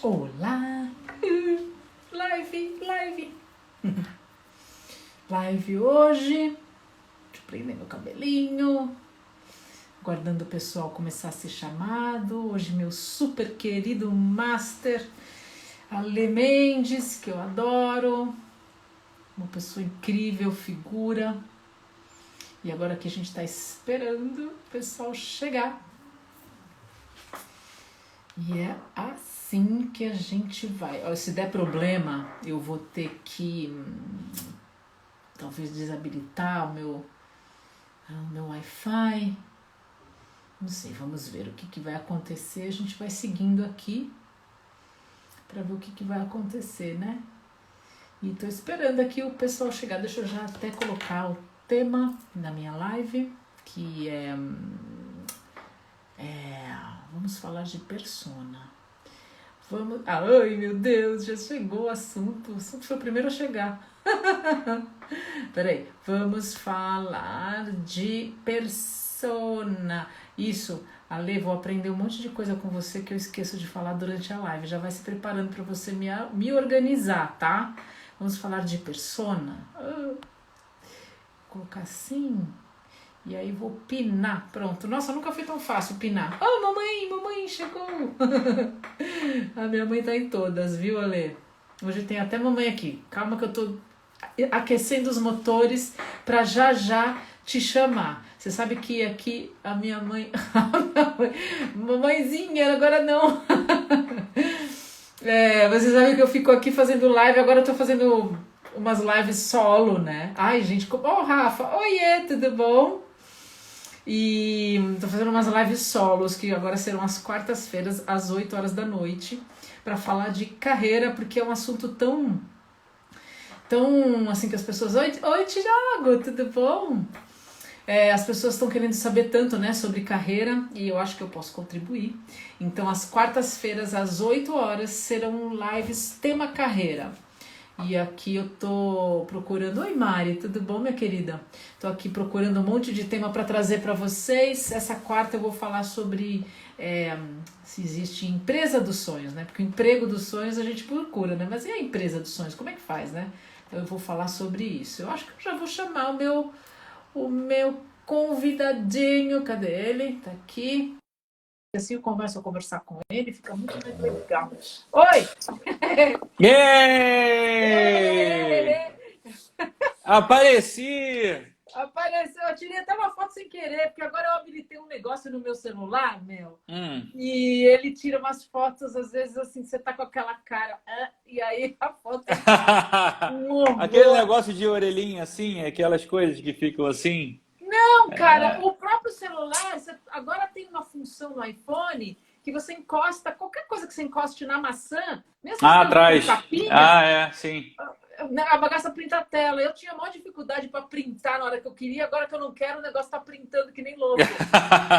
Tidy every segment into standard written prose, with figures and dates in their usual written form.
Olá! Live! Live hoje. Deixa eu prender meu cabelinho. Aguardando o pessoal começar a ser chamado. Hoje meu super querido Master Ale Mendes, que eu adoro. Uma pessoa incrível, figura. E agora que a gente está esperando o pessoal chegar. E é assim que a gente vai. Ó, se der problema, eu vou ter que talvez desabilitar o meu Wi-Fi. Não sei, vamos ver o que vai acontecer. A gente vai seguindo aqui para ver o que vai acontecer, né? E tô esperando aqui o pessoal chegar. Deixa eu já até colocar o tema da minha live, que vamos falar de persona. Ai, meu Deus, já chegou o assunto. O assunto foi o primeiro a chegar. Peraí, vamos falar de persona. Isso, Ale, vou aprender um monte de coisa com você que eu esqueço de falar durante a live. Já vai se preparando para você me organizar, tá? Vamos falar de persona. Vou colocar assim. E aí vou pinar. Pronto. Nossa, nunca foi tão fácil pinar. Oh, mamãe, chegou. A minha mãe tá em todas, viu, Ale? Hoje tem até mamãe aqui. Calma que eu tô aquecendo os motores pra já te chamar. Você sabe que aqui a minha mãe... Mamãezinha, agora não. Você sabe que eu fico aqui fazendo live. Agora eu tô fazendo umas lives solo, né? Ai, gente. Rafa. Oiê, tudo bom? E tô fazendo umas lives solos, que agora serão às quartas-feiras, às 8 horas da noite, para falar de carreira, porque é um assunto tão assim que as pessoas... Oi, Thiago, tudo bom? As pessoas estão querendo saber tanto, né, sobre carreira, e eu acho que eu posso contribuir. Então, às quartas-feiras, às 8 horas, serão lives tema carreira. E aqui eu tô procurando... Oi, Mari, tudo bom, minha querida? Tô aqui procurando um monte de tema para trazer para vocês. Essa quarta eu vou falar sobre se existe empresa dos sonhos, né? Porque o emprego dos sonhos a gente procura, né? Mas e a empresa dos sonhos? Como é que faz, né? Então eu vou falar sobre isso. Eu acho que eu já vou chamar o meu convidadinho. Cadê ele? Tá aqui. Assim eu começo a conversar com ele, fica muito mais legal. Oi! Yeah! Apareci! Apareceu, eu tirei até uma foto sem querer, porque agora eu habilitei um negócio no meu celular, e ele tira umas fotos, às vezes assim, você tá com aquela cara, e aí a foto Aquele negócio de orelhinha assim, aquelas coisas que ficam assim. Não, cara, o próprio celular, agora tem uma função no iPhone que você encosta, qualquer coisa que você encoste na maçã, mesmo Atrás. capinha, sim. A bagaça printa a tela. Eu tinha maior dificuldade para printar na hora que eu queria, agora que eu não quero, o negócio tá printando que nem louco.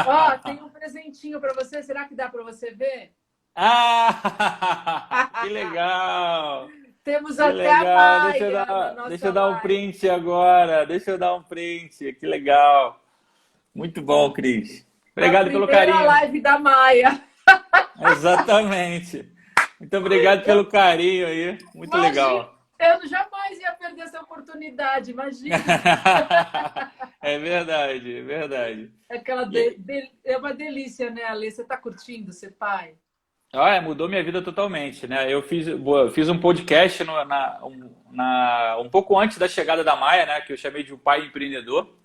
Ó, tem um presentinho para você, será que dá para você ver? Que legal! Temos Que até legal. a Maia na nossa Deixa eu dar um live. print agora. Deixa eu dar um print. Que legal. Muito bom, Cris. Obrigado pelo carinho. A live da Maia. Exatamente. Muito obrigado pelo carinho aí. Muito legal. Eu jamais ia perder essa oportunidade, imagina. É verdade, é verdade. É uma delícia, né, Ale? Você tá curtindo ser pai? Mudou minha vida totalmente, né? Eu fiz um podcast um pouco antes da chegada da Maia, né? Que eu chamei de o pai empreendedor,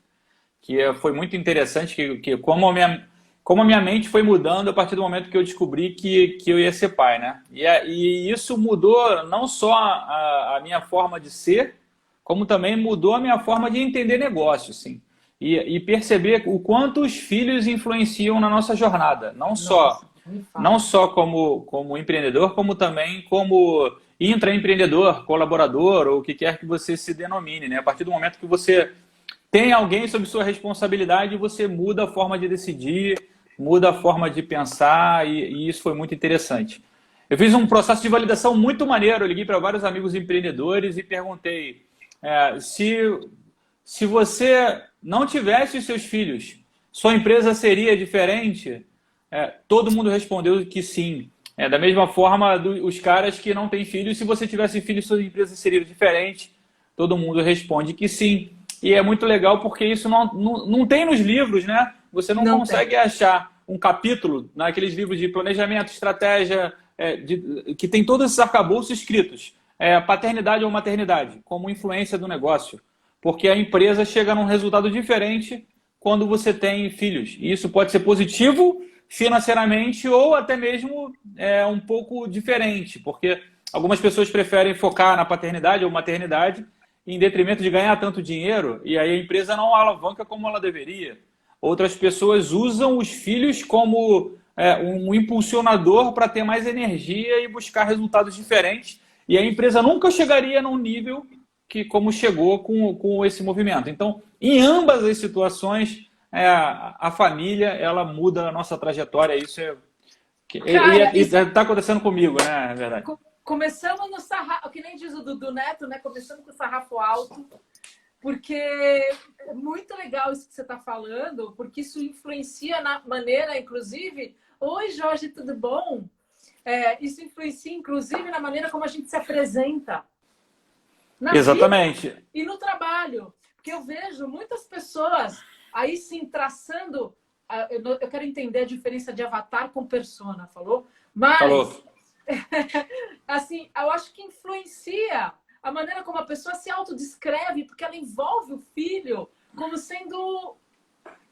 que foi muito interessante, que como a minha mente foi mudando a partir do momento que eu descobri que eu ia ser pai, né? E isso mudou não só a minha forma de ser, como também mudou a minha forma de entender negócio, assim. E perceber o quanto os filhos influenciam na nossa jornada. Não só como empreendedor, como também como intraempreendedor, colaborador, ou o que quer que você se denomine, né? A partir do momento que você tem alguém sob sua responsabilidade, você muda a forma de decidir, muda a forma de pensar, e isso foi muito interessante. Eu fiz um processo de validação muito maneiro, eu liguei para vários amigos empreendedores e perguntei se você não tivesse os seus filhos, sua empresa seria diferente? Todo mundo respondeu que sim. Da mesma forma, os caras que não têm filhos, se você tivesse filhos, sua empresa seria diferente. Todo mundo responde que sim. E é muito legal porque isso não tem nos livros, né? Você não Não tem. consegue achar um capítulo naqueles livros de planejamento, estratégia, que tem todos esses arcabouços escritos. Paternidade ou maternidade, como influência do negócio. Porque a empresa chega num resultado diferente quando você tem filhos. E isso pode ser positivo financeiramente ou até mesmo um pouco diferente, porque algumas pessoas preferem focar na paternidade ou maternidade em detrimento de ganhar tanto dinheiro, e aí a empresa não alavanca como ela deveria. Outras pessoas usam os filhos como um impulsionador para ter mais energia e buscar resultados diferentes, e a empresa nunca chegaria num nível que como chegou com esse movimento. Então, em ambas as situações, a família ela muda a nossa trajetória. Isso Cara, está acontecendo comigo, né? É verdade. Começamos no sarrafo, que nem diz o Dudu Neto, né? Começando com o sarrafo alto, porque é muito legal isso que você está falando, porque isso influencia na maneira, inclusive. Oi, Jorge, tudo bom? Isso influencia, inclusive, na maneira como a gente se apresenta. Na Exatamente. vida e no trabalho. Porque eu vejo muitas pessoas aí sim traçando. Eu quero entender a diferença de avatar com persona, falou? Mas, Falou. assim, eu acho que influencia a maneira como a pessoa se autodescreve, porque ela envolve o filho como sendo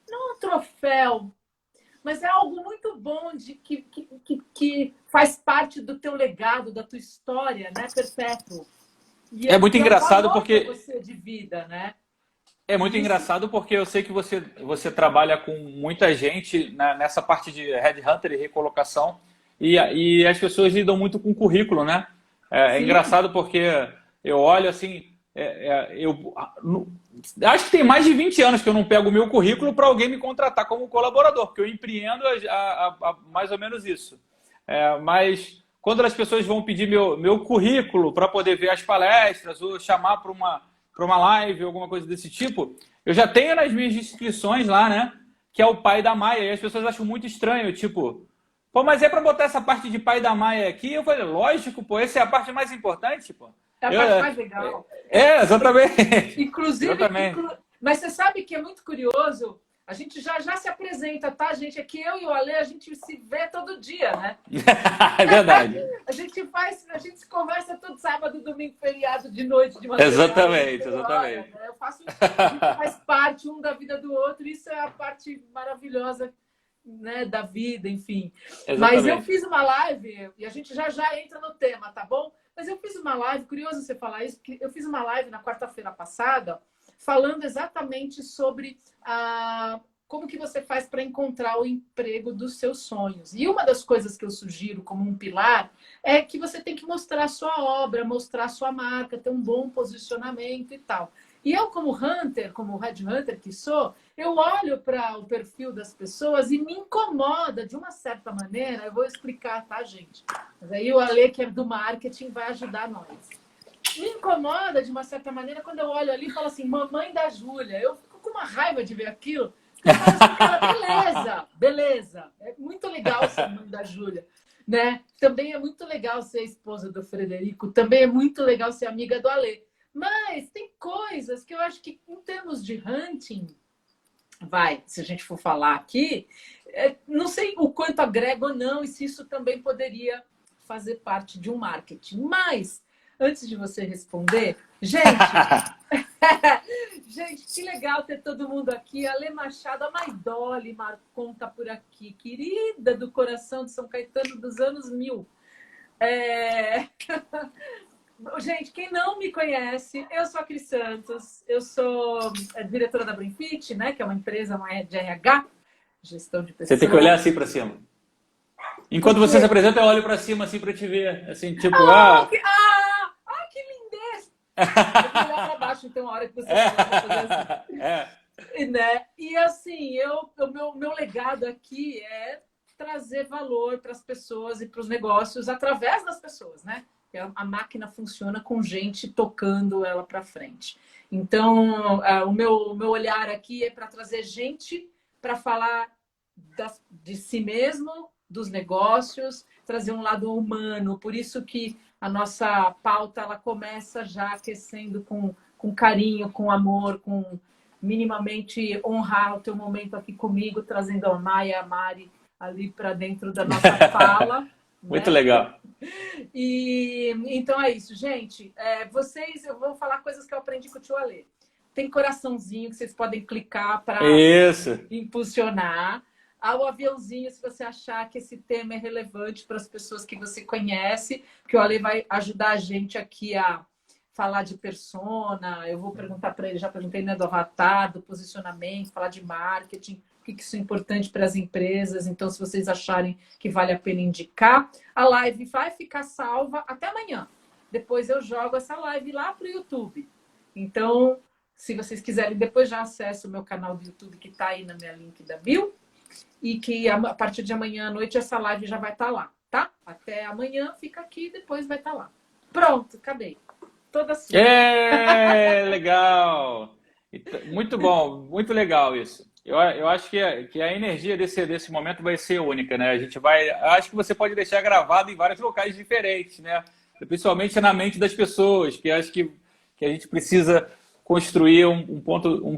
não um troféu, mas é algo muito bom que faz parte do teu legado, da tua história, né, perpétuo. É muito engraçado porque você de vida, né? é muito engraçado porque eu sei que você trabalha com muita gente nessa parte de headhunter e recolocação e as pessoas lidam muito com currículo, né? É engraçado porque eu olho assim, eu acho que tem mais de 20 anos que eu não pego o meu currículo para alguém me contratar como colaborador, porque eu empreendo mais ou menos isso. Mas quando as pessoas vão pedir meu currículo para poder ver as palestras ou chamar para uma live, alguma coisa desse tipo, eu já tenho nas minhas inscrições lá, né? Que é o pai da Maia. E as pessoas acham muito estranho, tipo, pô, mas é para botar essa parte de pai da Maia aqui? Eu falei, lógico, pô, essa é a parte mais importante, pô. É a parte mais legal. Exatamente. Inclusive, Exatamente. Mas você sabe que é muito curioso. A gente já se apresenta, tá, gente? Aqui eu e o Ale, a gente se vê todo dia, né? É verdade. A gente se conversa todo sábado, domingo, feriado, de noite, de madrugada. Exatamente, exatamente. Né? A gente faz parte um da vida do outro, isso é a parte maravilhosa, né, da vida, enfim. Exatamente. Mas eu fiz uma live, e a gente já entra no tema, tá bom? Mas eu fiz uma live, curioso você falar isso, porque eu fiz uma live na quarta-feira passada, falando exatamente sobre como que você faz para encontrar o emprego dos seus sonhos. E uma das coisas que eu sugiro como um pilar é que você tem que mostrar a sua obra, mostrar a sua marca, ter um bom posicionamento e tal. E eu, como hunter, como headhunter que sou, eu olho para o perfil das pessoas e me incomoda de uma certa maneira. Eu vou explicar, tá, gente? Mas aí o Ale, que é do marketing, vai ajudar nós. Me incomoda de uma certa maneira quando eu olho ali e falo assim, mamãe da Júlia. Eu fico com uma raiva de ver aquilo. Eu falo assim, cara, beleza. É muito legal ser mãe da Júlia, né? Também é muito legal ser esposa do Frederico. Também é muito legal ser amiga do Ale. Mas tem coisas que eu acho que, em termos de hunting, se a gente for falar aqui, não sei o quanto agrega ou não, e se isso também poderia fazer parte de um marketing. Mas, antes de você responder, gente, gente, que legal ter todo mundo aqui. A Lê Machado, a Maidoli Marcon tá por aqui, querida do coração de São Caetano dos anos 1000. Gente, quem não me conhece, eu sou a Cris Santos, eu sou diretora da Brainfit, né, que é uma empresa de RH, gestão de pessoas. Você tem que olhar assim para cima. Enquanto você se apresenta, eu olho para cima assim para te ver, assim, tipo, que lindeza! Eu vou olhar para baixo, então, a hora que você fazer assim. Né? E assim, o meu legado aqui é trazer valor para as pessoas e para os negócios através das pessoas, né? A máquina funciona com gente tocando ela para frente. Então, o meu olhar aqui é para trazer gente para falar de si mesmo, dos negócios, trazer um lado humano. Por isso que a nossa pauta ela começa já aquecendo com carinho, com amor, com minimamente honrar o teu momento aqui comigo, trazendo a Maia e a Mari ali para dentro da nossa fala. Muito Né? legal. E então é isso, gente. Eu vou falar coisas que eu aprendi com o tio Alê. Tem coraçãozinho que vocês podem clicar para impulsionar. Há o aviãozinho se você achar que esse tema é relevante para as pessoas que você conhece, que o Ale vai ajudar a gente aqui a falar de persona. Eu vou perguntar para ele, já perguntei, né, do avatar, do posicionamento, falar de marketing, o que isso é importante para as empresas. Então, se vocês acharem que vale a pena indicar, a live vai ficar salva até amanhã. Depois eu jogo essa live lá para o YouTube. Então, se vocês quiserem, depois já acesse o meu canal do YouTube, que está aí na minha link da bio. E que a partir de amanhã à noite essa live já vai estar lá, tá? Até amanhã, fica aqui e depois vai estar lá. Pronto, acabei. Toda sua. Legal! Muito bom, muito legal isso. Eu acho que a energia desse momento vai ser única, né? Acho que você pode deixar gravado em vários locais diferentes, né? Principalmente na mente das pessoas, que acho que a gente precisa construir um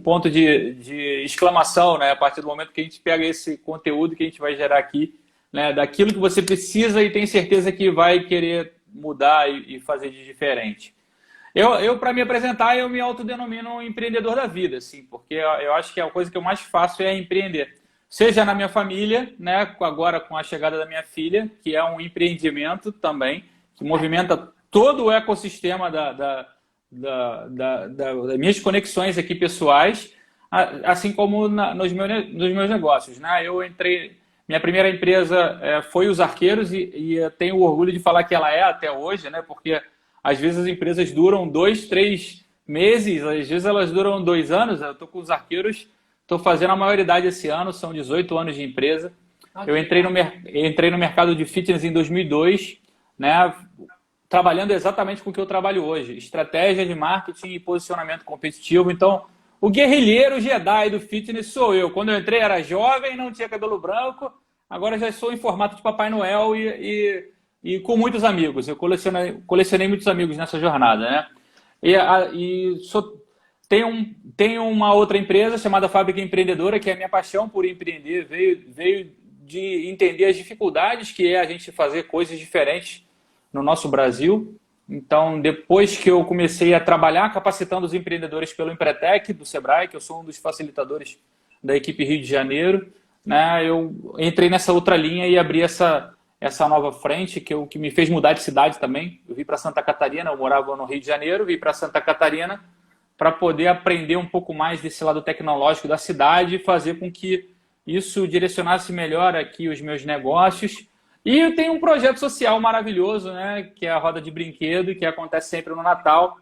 ponto de exclamação, né? A partir do momento que a gente pega esse conteúdo que a gente vai gerar aqui, né? Daquilo que você precisa e tem certeza que vai querer mudar e fazer de diferente. Para me apresentar, eu me autodenomino um empreendedor da vida, assim, porque eu acho que a coisa que eu mais faço é empreender. Seja na minha família, né? Agora com a chegada da minha filha, que é um empreendimento também, que movimenta todo o ecossistema das minhas conexões aqui pessoais, assim como nos meus negócios, né? Minha primeira empresa foi os Arqueiros e eu tenho orgulho de falar que ela é até hoje, né? Porque às vezes as empresas duram 2, 3 meses, às vezes elas duram 2 anos. Eu estou com os Arqueiros, estou fazendo a maioridade esse ano, são 18 anos de empresa. Eu entrei no mercado de fitness em 2002, né? Trabalhando exatamente com o que eu trabalho hoje, estratégia de marketing e posicionamento competitivo. Então, o guerrilheiro Jedi do fitness sou eu. Quando eu entrei era jovem, não tinha cabelo branco, agora já sou em formato de Papai Noel e com muitos amigos. Eu colecionei muitos amigos nessa jornada, né? Tenho uma outra empresa chamada Fábrica Empreendedora, que é a minha paixão por empreender, veio de entender as dificuldades que é a gente fazer coisas diferentes no nosso Brasil. Então, depois que eu comecei a trabalhar capacitando os empreendedores pelo Empretec do Sebrae, que eu sou um dos facilitadores da equipe Rio de Janeiro, né, eu entrei nessa outra linha e abri essa nova frente, que me fez mudar de cidade também. Eu vim para Santa Catarina, eu morava no Rio de Janeiro, vim para Santa Catarina para poder aprender um pouco mais desse lado tecnológico da cidade e fazer com que isso direcionasse melhor aqui os meus negócios. E eu tenho um projeto social maravilhoso, né, que é a Roda de Brinquedo, que acontece sempre no Natal.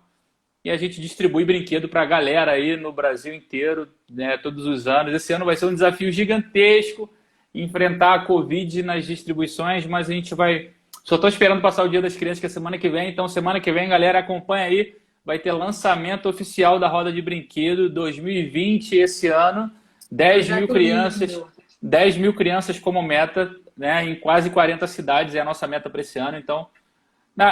E a gente distribui brinquedo para a galera aí no Brasil inteiro, né, todos os anos. Esse ano vai ser um desafio gigantesco enfrentar a Covid nas distribuições, mas a gente vai... Só estou esperando passar o Dia das Crianças, que é semana que vem. Então, semana que vem, galera, acompanha aí. Vai ter lançamento oficial da Roda de Brinquedo 2020 esse ano. 10 mil crianças como meta, né, em quase 40 cidades, é a nossa meta para esse ano. Então,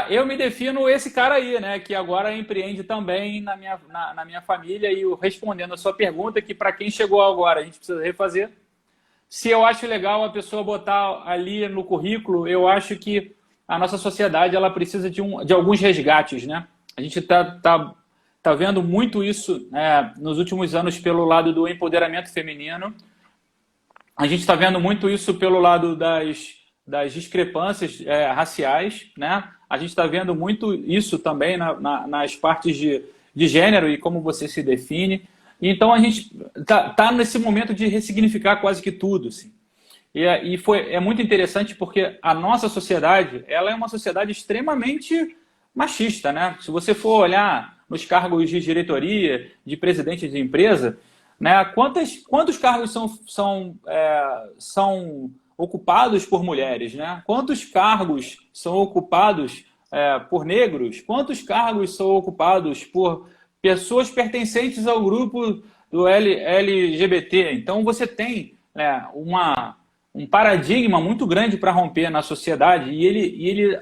eu me defino esse cara aí, né, que agora empreende também na minha família. E respondendo a sua pergunta, que para quem chegou agora, a gente precisa refazer. Se eu acho legal a pessoa botar ali no currículo, eu acho que a nossa sociedade ela precisa de alguns resgates, né? A gente tá vendo muito isso, né, nos últimos anos pelo lado do empoderamento feminino. A gente está vendo muito isso pelo lado das discrepâncias raciais, né? A gente está vendo muito isso também nas partes de gênero e como você se define. Então, a gente tá nesse momento de ressignificar quase que tudo. Assim. É muito interessante porque a nossa sociedade ela é uma sociedade extremamente machista, né? Se você for olhar nos cargos de diretoria, de presidente de empresa, né, quantos cargos são ocupados por mulheres? Né? Quantos cargos são ocupados por negros? Quantos cargos são ocupados por pessoas pertencentes ao grupo do LGBT? Então, você tem um paradigma muito grande para romper na sociedade, e ele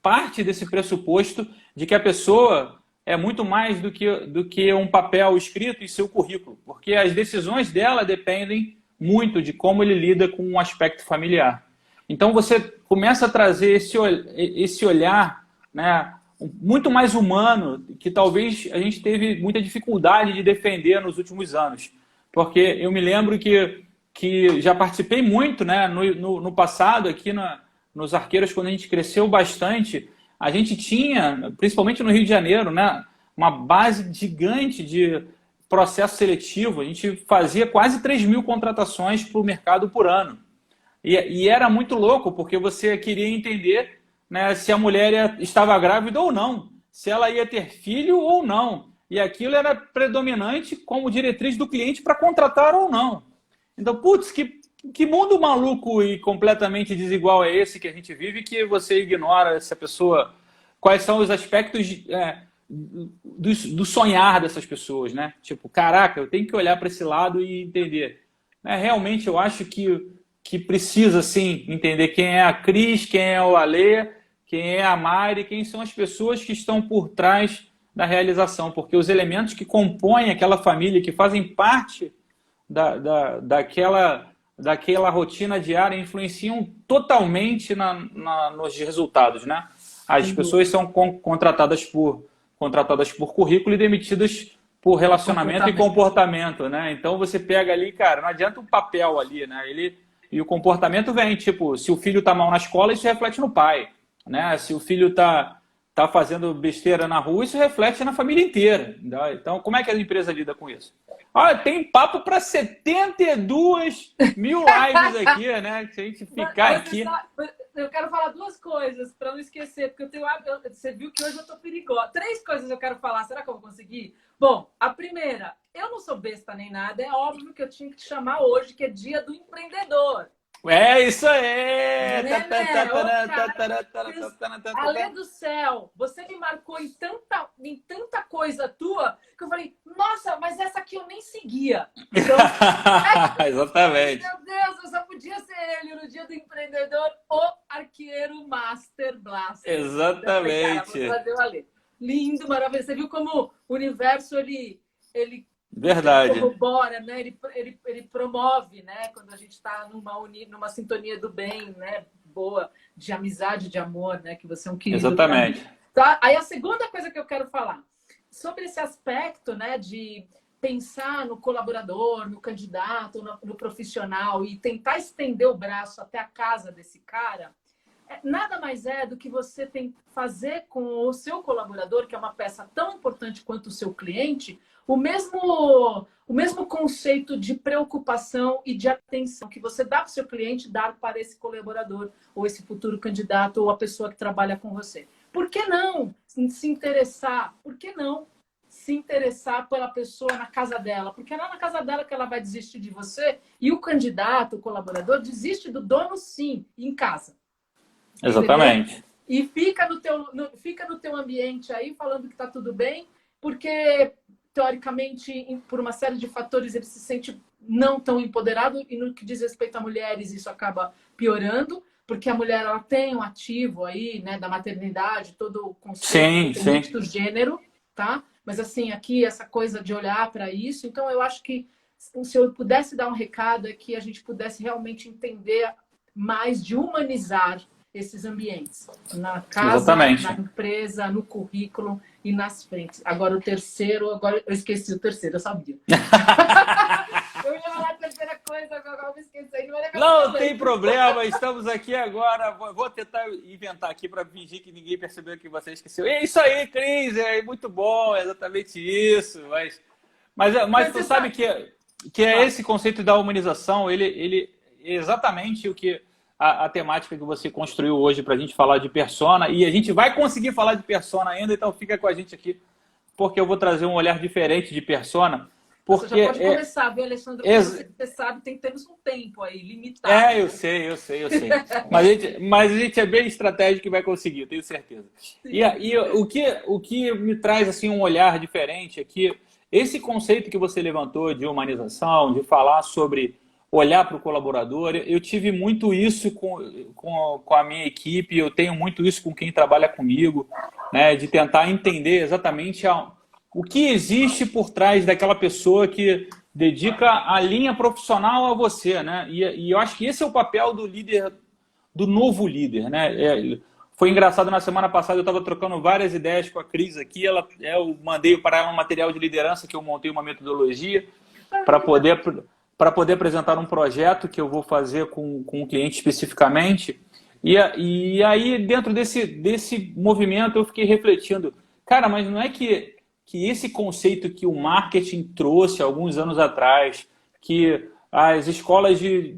parte desse pressuposto de que a pessoa é muito mais do que um papel escrito em seu currículo, porque as decisões dela dependem muito de como ele lida com um aspecto familiar. Então você começa a trazer esse olhar, né, muito mais humano, que talvez a gente teve muita dificuldade de defender nos últimos anos. Porque eu me lembro que já participei muito, né, no passado, aqui nos Arqueiros, quando a gente cresceu bastante, a gente tinha, principalmente no Rio de Janeiro, né, uma base gigante de processo seletivo. A gente fazia quase 3.000 contratações para o mercado por ano. E era muito louco, porque você queria entender, né, se a mulher estava grávida ou não, se ela ia ter filho ou não. E aquilo era predominante como diretriz do cliente para contratar ou não. Então, putz, que mundo maluco e completamente desigual é esse que a gente vive, que você ignora essa pessoa, quais são os aspectos do sonhar dessas pessoas, né? Tipo, caraca, eu tenho que olhar para esse lado e entender. Realmente, eu acho que precisa, sim, entender quem é a Cris, quem é o Alê, quem é a Mari, quem são as pessoas que estão por trás da realização, porque os elementos que compõem aquela família, que fazem parte daquela rotina diária, influenciam totalmente nos resultados, né? As pessoas são contratadas por currículo e demitidas por relacionamento e comportamento, né? Então você pega ali, cara, não adianta o papel ali, né? E o comportamento vem, tipo, se o filho está mal na escola, isso reflete no pai, né? Se o filho está fazendo besteira na rua, isso reflete na família inteira. Então, como é que a empresa lida com isso? Olha, tem papo para 72 mil lives aqui, né? Se a gente ficar aqui... Eu quero falar duas coisas para não esquecer, porque eu tenho... Você viu que hoje eu tô perigosa. 3 coisas eu quero falar. Será que eu vou conseguir? Bom, a primeira, eu não sou besta nem nada. É óbvio que eu tinha que te chamar hoje, que é dia do empreendedor. É isso aí! Além do céu, você me marcou em tanta coisa tua que eu falei, nossa, mas essa aqui eu nem seguia. Então, exatamente. Meu Deus, eu só podia ser ele no dia do empreendedor, o arqueiro Master Blaster. Exatamente. Cara, vou trazer o Alê. Lindo, maravilhoso. Você viu como o universo ele verdade. Corrobora, né? Ele promove, né? Quando a gente está numa sintonia do bem, né? Boa, de amizade, de amor, né? Que você é um querido. Exatamente. Tá? Aí a segunda coisa que eu quero falar sobre esse aspecto, né? De pensar no colaborador, no candidato, no profissional e tentar estender o braço até a casa desse cara. Nada mais é do que você tem que fazer com o seu colaborador, que é uma peça tão importante quanto o seu cliente, o mesmo conceito de preocupação e de atenção que você dá para o seu cliente, dar para esse colaborador, ou esse futuro candidato, ou a pessoa que trabalha com você. Por que não se interessar? Por que não se interessar pela pessoa na casa dela? Porque é lá na casa dela que ela vai desistir de você, e o candidato, o colaborador, desiste do dono, sim, em casa. Exatamente. Entendeu? E fica no teu ambiente aí falando que está tudo bem, porque teoricamente, por uma série de fatores, ele se sente não tão empoderado, e no que diz respeito a mulheres, isso acaba piorando, porque a mulher ela tem um ativo aí, né, da maternidade, todo o conceito do gênero, tá? Mas assim, aqui essa coisa de olhar para isso, então eu acho que se eu pudesse dar um recado é que a gente pudesse realmente entender mais de humanizar esses ambientes, na casa, exatamente, na empresa, no currículo e nas frentes. Agora o terceiro, agora eu esqueci o terceiro, eu sabia. Eu ia falar a terceira coisa, agora eu me esqueci. Não tem problema, estamos aqui agora. Vou tentar inventar aqui para fingir que ninguém percebeu que você esqueceu. É isso aí, Cris, é muito bom, é exatamente isso. Mas tu sabe que é esse conceito da humanização, ele é exatamente o que a temática que você construiu hoje para a gente falar de persona, e a gente vai conseguir falar de persona ainda, então fica com a gente aqui, porque eu vou trazer um olhar diferente de persona. Porque você já pode começar, viu, Alexandre? Você sabe, temos um tempo aí limitado. Eu sei. Mas a gente é bem estratégico e vai conseguir, tenho certeza. E o que me traz assim, um olhar diferente é que esse conceito que você levantou de humanização, de falar sobre olhar para o colaborador. Eu tive muito isso com a minha equipe, eu tenho muito isso com quem trabalha comigo, né, de tentar entender exatamente o que existe por trás daquela pessoa que dedica a linha profissional a você, né? E eu acho que esse é o papel do líder, do novo líder, né? Foi engraçado, na semana passada eu estava trocando várias ideias com a Cris aqui, eu mandei para ela um material de liderança que eu montei uma metodologia para poder apresentar um projeto que eu vou fazer com um cliente especificamente. E aí, dentro desse movimento, eu fiquei refletindo, cara, mas não é que esse conceito que o marketing trouxe alguns anos atrás, que as escolas de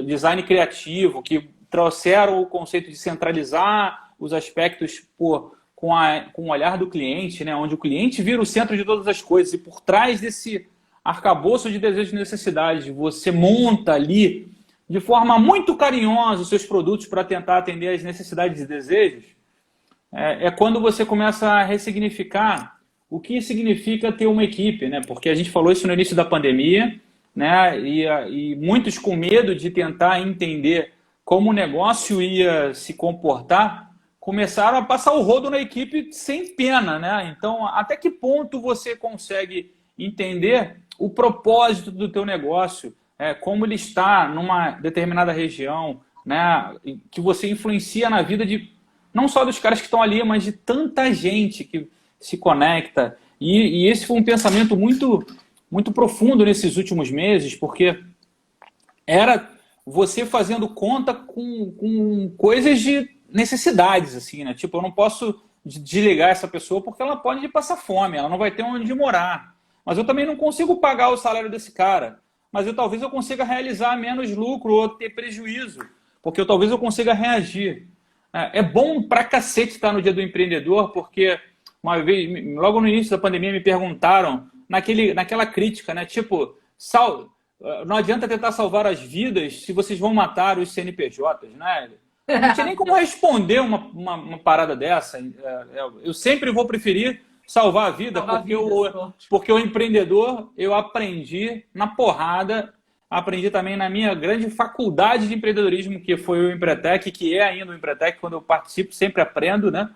design criativo, que trouxeram o conceito de centralizar os aspectos com o olhar do cliente, né, onde o cliente vira o centro de todas as coisas, e por trás desse arcabouço de desejos e necessidades, você monta ali de forma muito carinhosa os seus produtos para tentar atender às necessidades e desejos, é quando você começa a ressignificar o que significa ter uma equipe, né? Porque a gente falou isso no início da pandemia, né? E muitos com medo de tentar entender como o negócio ia se comportar, começaram a passar o rodo na equipe sem pena, né? Então, até que ponto você consegue entender o propósito do teu negócio, como ele está numa determinada região, né? Que você influencia na vida de não só dos caras que estão ali, mas de tanta gente que se conecta. E esse foi um pensamento muito, muito profundo nesses últimos meses, porque era você fazendo conta com coisas de necessidades, assim, né? Tipo, eu não posso desligar essa pessoa porque ela pode passar fome, ela não vai ter onde morar. Mas eu também não consigo pagar o salário desse cara. Mas talvez eu consiga realizar menos lucro ou ter prejuízo, porque talvez eu consiga reagir. É bom pra cacete estar no Dia do Empreendedor, porque uma vez, logo no início da pandemia, me perguntaram naquela crítica, né? Tipo, não adianta tentar salvar as vidas se vocês vão matar os CNPJs, né? Não tinha nem como responder uma parada dessa. Eu sempre vou preferir salvar a vida, porque o empreendedor eu aprendi na porrada, aprendi também na minha grande faculdade de empreendedorismo, que foi o Empretec, que é ainda o Empretec, quando eu participo, sempre aprendo, né?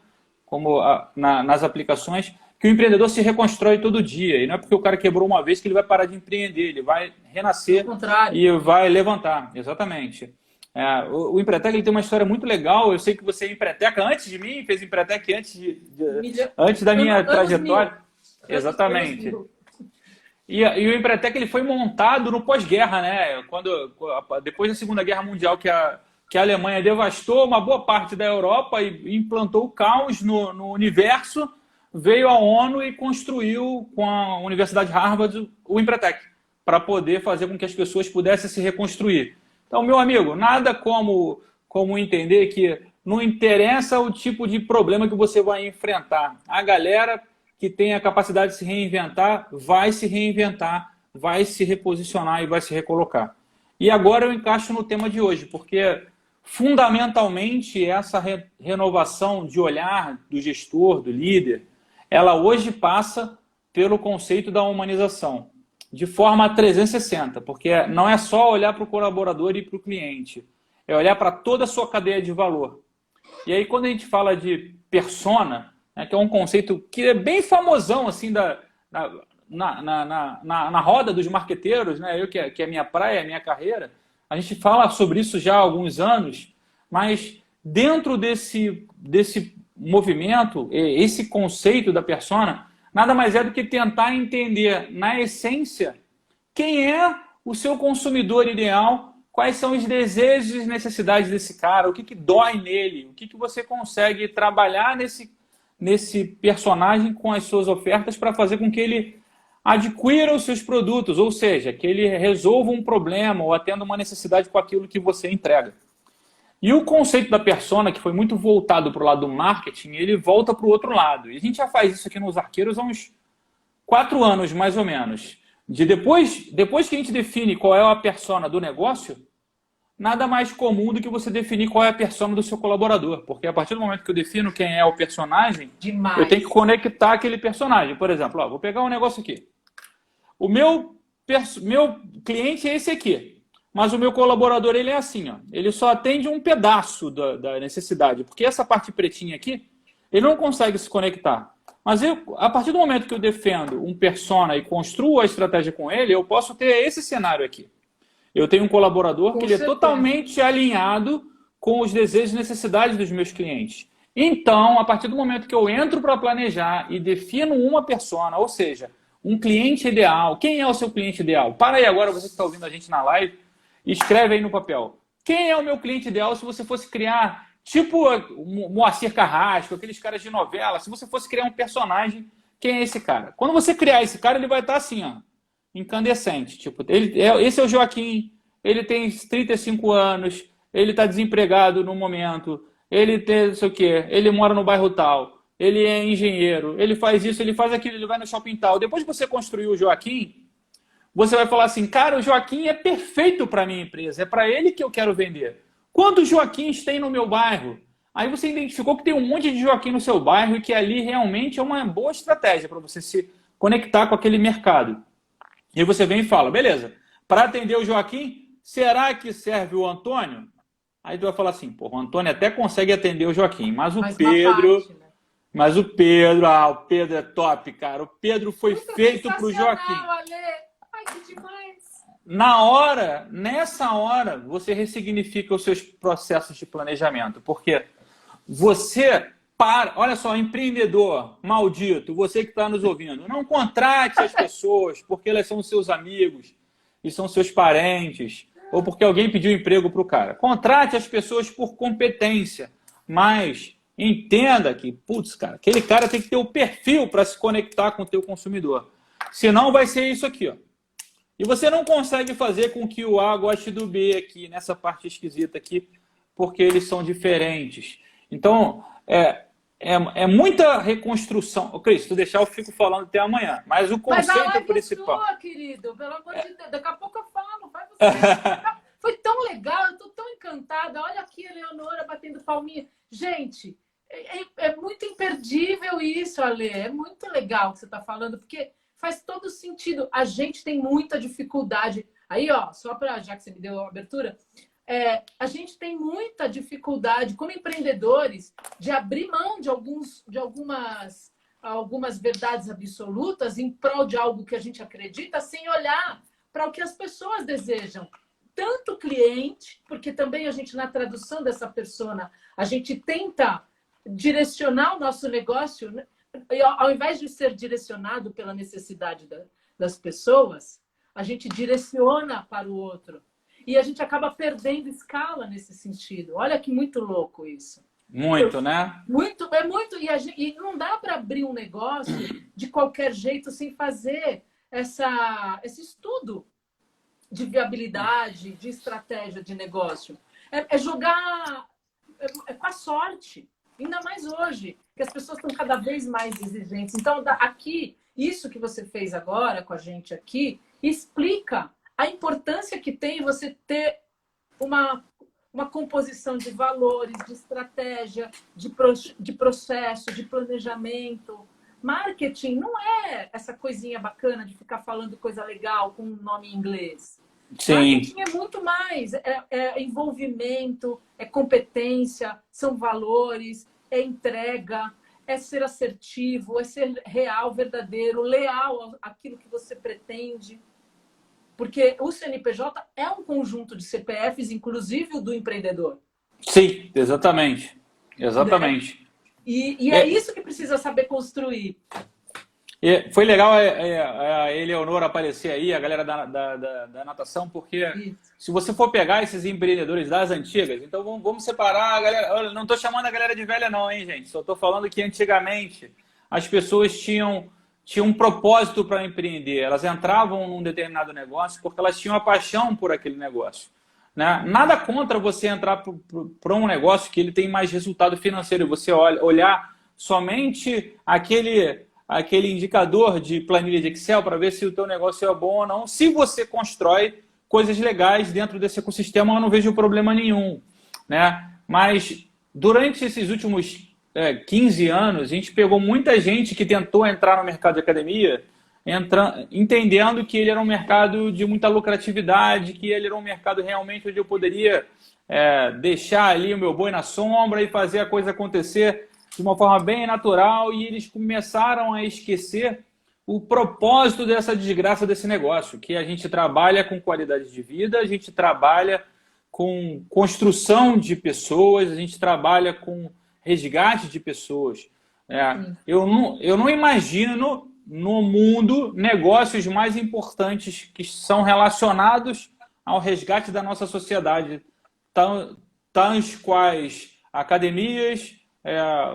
Como nas aplicações, que o empreendedor se reconstrói todo dia. E não é porque o cara quebrou uma vez que ele vai parar de empreender, ele vai renascer e vai levantar. Exatamente. O Empretec ele tem uma história muito legal. Eu sei que você é empreteca antes de mim, fez Empretec antes da minha trajetória. Exatamente. E o Empretec ele foi montado no pós-guerra, né? Depois da Segunda Guerra Mundial, que a Alemanha devastou uma boa parte da Europa e implantou o caos no universo, veio a ONU e construiu com a Universidade de Harvard o Empretec, para poder fazer com que as pessoas pudessem se reconstruir. Então, meu amigo, nada como entender que não interessa o tipo de problema que você vai enfrentar. A galera que tem a capacidade de se reinventar, vai se reinventar, vai se reposicionar e vai se recolocar. E agora eu encaixo no tema de hoje, porque fundamentalmente essa renovação de olhar do gestor, do líder, ela hoje passa pelo conceito da humanização, de forma 360, porque não é só olhar para o colaborador e para o cliente, é olhar para toda a sua cadeia de valor. E aí quando a gente fala de persona, né, que é um conceito que é bem famosão assim, na roda dos marqueteiros, né, que é minha praia, minha carreira, a gente fala sobre isso já há alguns anos, mas dentro desse movimento, esse conceito da persona, nada mais é do que tentar entender, na essência, quem é o seu consumidor ideal, quais são os desejos e necessidades desse cara, o que dói nele, o que você consegue trabalhar nesse personagem com as suas ofertas para fazer com que ele adquira os seus produtos, ou seja, que ele resolva um problema ou atenda uma necessidade com aquilo que você entrega. E o conceito da persona, que foi muito voltado para o lado do marketing, ele volta para o outro lado. E a gente já faz isso aqui nos Arqueiros há uns 4 anos, mais ou menos. Depois que a gente define qual é a persona do negócio, nada mais comum do que você definir qual é a persona do seu colaborador. Porque a partir do momento que eu defino quem é o personagem, eu tenho que conectar aquele personagem. Por exemplo, vou pegar um negócio aqui. O meu cliente é esse aqui. mas o meu colaborador ele é assim, ó, ele só atende um pedaço da necessidade, porque essa parte pretinha aqui, ele não consegue se conectar. Mas a partir do momento que eu defendo um persona e construo a estratégia com ele, eu posso ter esse cenário aqui. Eu tenho um colaborador que ele é totalmente alinhado com os desejos e necessidades dos meus clientes. Então, a partir do momento que eu entro para planejar e defino uma persona, ou seja, um cliente ideal. Quem é o seu cliente ideal? Para aí agora, você que está ouvindo a gente na live, escreve aí no papel. Quem é o meu cliente ideal se você fosse criar, tipo Moacir Carrasco, aqueles caras de novela, se você fosse criar um personagem, quem é esse cara? Quando você criar esse cara, ele vai estar assim, ó, incandescente. Tipo, esse é o Joaquim, ele tem 35 anos, ele está desempregado no momento, ele tem não sei o quê, ele mora no bairro tal, ele é engenheiro, ele faz isso, ele faz aquilo, ele vai no shopping tal. Depois que você construiu o Joaquim, você vai falar assim, cara, o Joaquim é perfeito para a minha empresa, é para ele que eu quero vender. Quantos Joaquins tem no meu bairro? Aí você identificou que tem um monte de Joaquim no seu bairro e que ali realmente é uma boa estratégia para você se conectar com aquele mercado. E você vem e fala, beleza, para atender o Joaquim, será que serve o Antônio? Aí tu vai falar assim, pô, o Antônio até consegue atender o Joaquim, mas o Pedro... Parte, né? Mas o Pedro é top, cara. O Pedro foi feito para o Joaquim. Ale. Ai, que demais. Nessa hora, você ressignifica os seus processos de planejamento. Porque você olha só, empreendedor maldito, você que está nos ouvindo, não contrate as pessoas porque elas são seus amigos e são seus parentes, ou porque alguém pediu emprego para o cara. Contrate as pessoas por competência, mas entenda que, putz, cara, aquele cara tem que ter o perfil para se conectar com o teu consumidor. Senão vai ser isso aqui, ó. E você não consegue fazer com que o A goste do B aqui, nessa parte esquisita aqui, porque eles são diferentes. Então, é muita reconstrução. Ô, Cris, se tu deixar, eu fico falando até amanhã. Mas o conceito principal... Mas querido, pelo amor de Deus. Daqui a pouco eu falo, vai você. Foi tão legal, eu estou tão encantada. Olha aqui a Leonora batendo palminha. Gente... É muito imperdível isso, Ale. É muito legal o que você está falando, porque faz todo sentido. A gente tem muita dificuldade. Aí, ó, só para, já que você me deu a abertura, a gente tem muita dificuldade, como empreendedores, de abrir mão de algumas verdades absolutas em prol de algo que a gente acredita, sem olhar para o que as pessoas desejam. Tanto o cliente, porque também a gente, na tradução dessa persona, a gente tenta direcionar o nosso negócio, né? Ao invés de ser direcionado pela necessidade das pessoas, a gente direciona para o outro. E a gente acaba perdendo escala nesse sentido. Olha que muito louco isso. Muito, né? Muito, é muito. E não dá para abrir um negócio de qualquer jeito sem fazer esse estudo de viabilidade, de estratégia de negócio. É jogar com a sorte. Ainda mais hoje, que as pessoas estão cada vez mais exigentes. Então, aqui, isso que você fez agora com a gente aqui, explica a importância que tem você ter uma composição de valores, de estratégia, de processo, de planejamento. Marketing não é essa coisinha bacana de ficar falando coisa legal com um nome em inglês. Sim. Marketing é muito mais, é envolvimento, é competência, são valores, é entrega, é ser assertivo, é ser real, verdadeiro, leal àquilo que você pretende. Porque o CNPJ é um conjunto de CPFs, inclusive o do empreendedor. Sim, exatamente. Exatamente. E é isso que precisa saber construir. E foi legal a Eleonora aparecer aí, a galera da natação, porque se você for pegar esses empreendedores das antigas, então vamos separar a galera. Eu não estou chamando a galera de velha não, hein, gente? Só estou falando que antigamente as pessoas tinham um propósito para empreender. Elas entravam num determinado negócio porque elas tinham a paixão por aquele negócio. Né? Nada contra você entrar para um negócio que ele tem mais resultado financeiro. Você olhar somente aquele indicador de planilha de Excel para ver se o teu negócio é bom ou não. Se você constrói coisas legais dentro desse ecossistema, eu não vejo problema nenhum. Né? Mas durante esses últimos 15 anos, a gente pegou muita gente que tentou entrar no mercado de academia entendendo que ele era um mercado de muita lucratividade, que ele era um mercado realmente onde eu poderia deixar ali o meu boi na sombra e fazer a coisa acontecer de uma forma bem natural, e eles começaram a esquecer o propósito dessa desgraça desse negócio, que a gente trabalha com qualidade de vida, a gente trabalha com construção de pessoas, a gente trabalha com resgate de pessoas. Eu não imagino no mundo negócios mais importantes que são relacionados ao resgate da nossa sociedade, tais quais academias,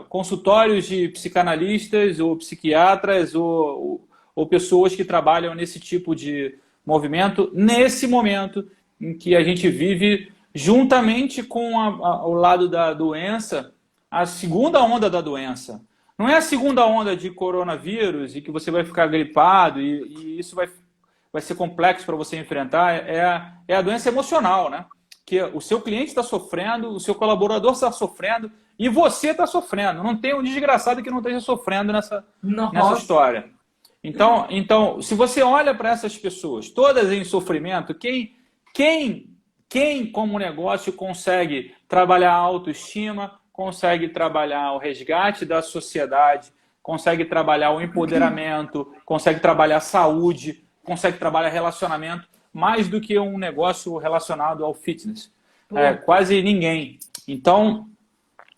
consultórios de psicanalistas ou psiquiatras ou pessoas que trabalham nesse tipo de movimento, nesse momento em que a gente vive, juntamente com o lado da doença, a segunda onda da doença. Não é a segunda onda de coronavírus e que você vai ficar gripado e isso vai ser complexo para você enfrentar, é a doença emocional, né? Que o seu cliente está sofrendo, o seu colaborador está sofrendo e você está sofrendo. Não tem um desgraçado que não esteja sofrendo nessa história. Então, se você olha para essas pessoas, todas em sofrimento, quem como negócio consegue trabalhar a autoestima, consegue trabalhar o resgate da sociedade, consegue trabalhar o empoderamento, consegue trabalhar saúde, consegue trabalhar relacionamento, mais do que um negócio relacionado ao fitness? Quase ninguém. Então,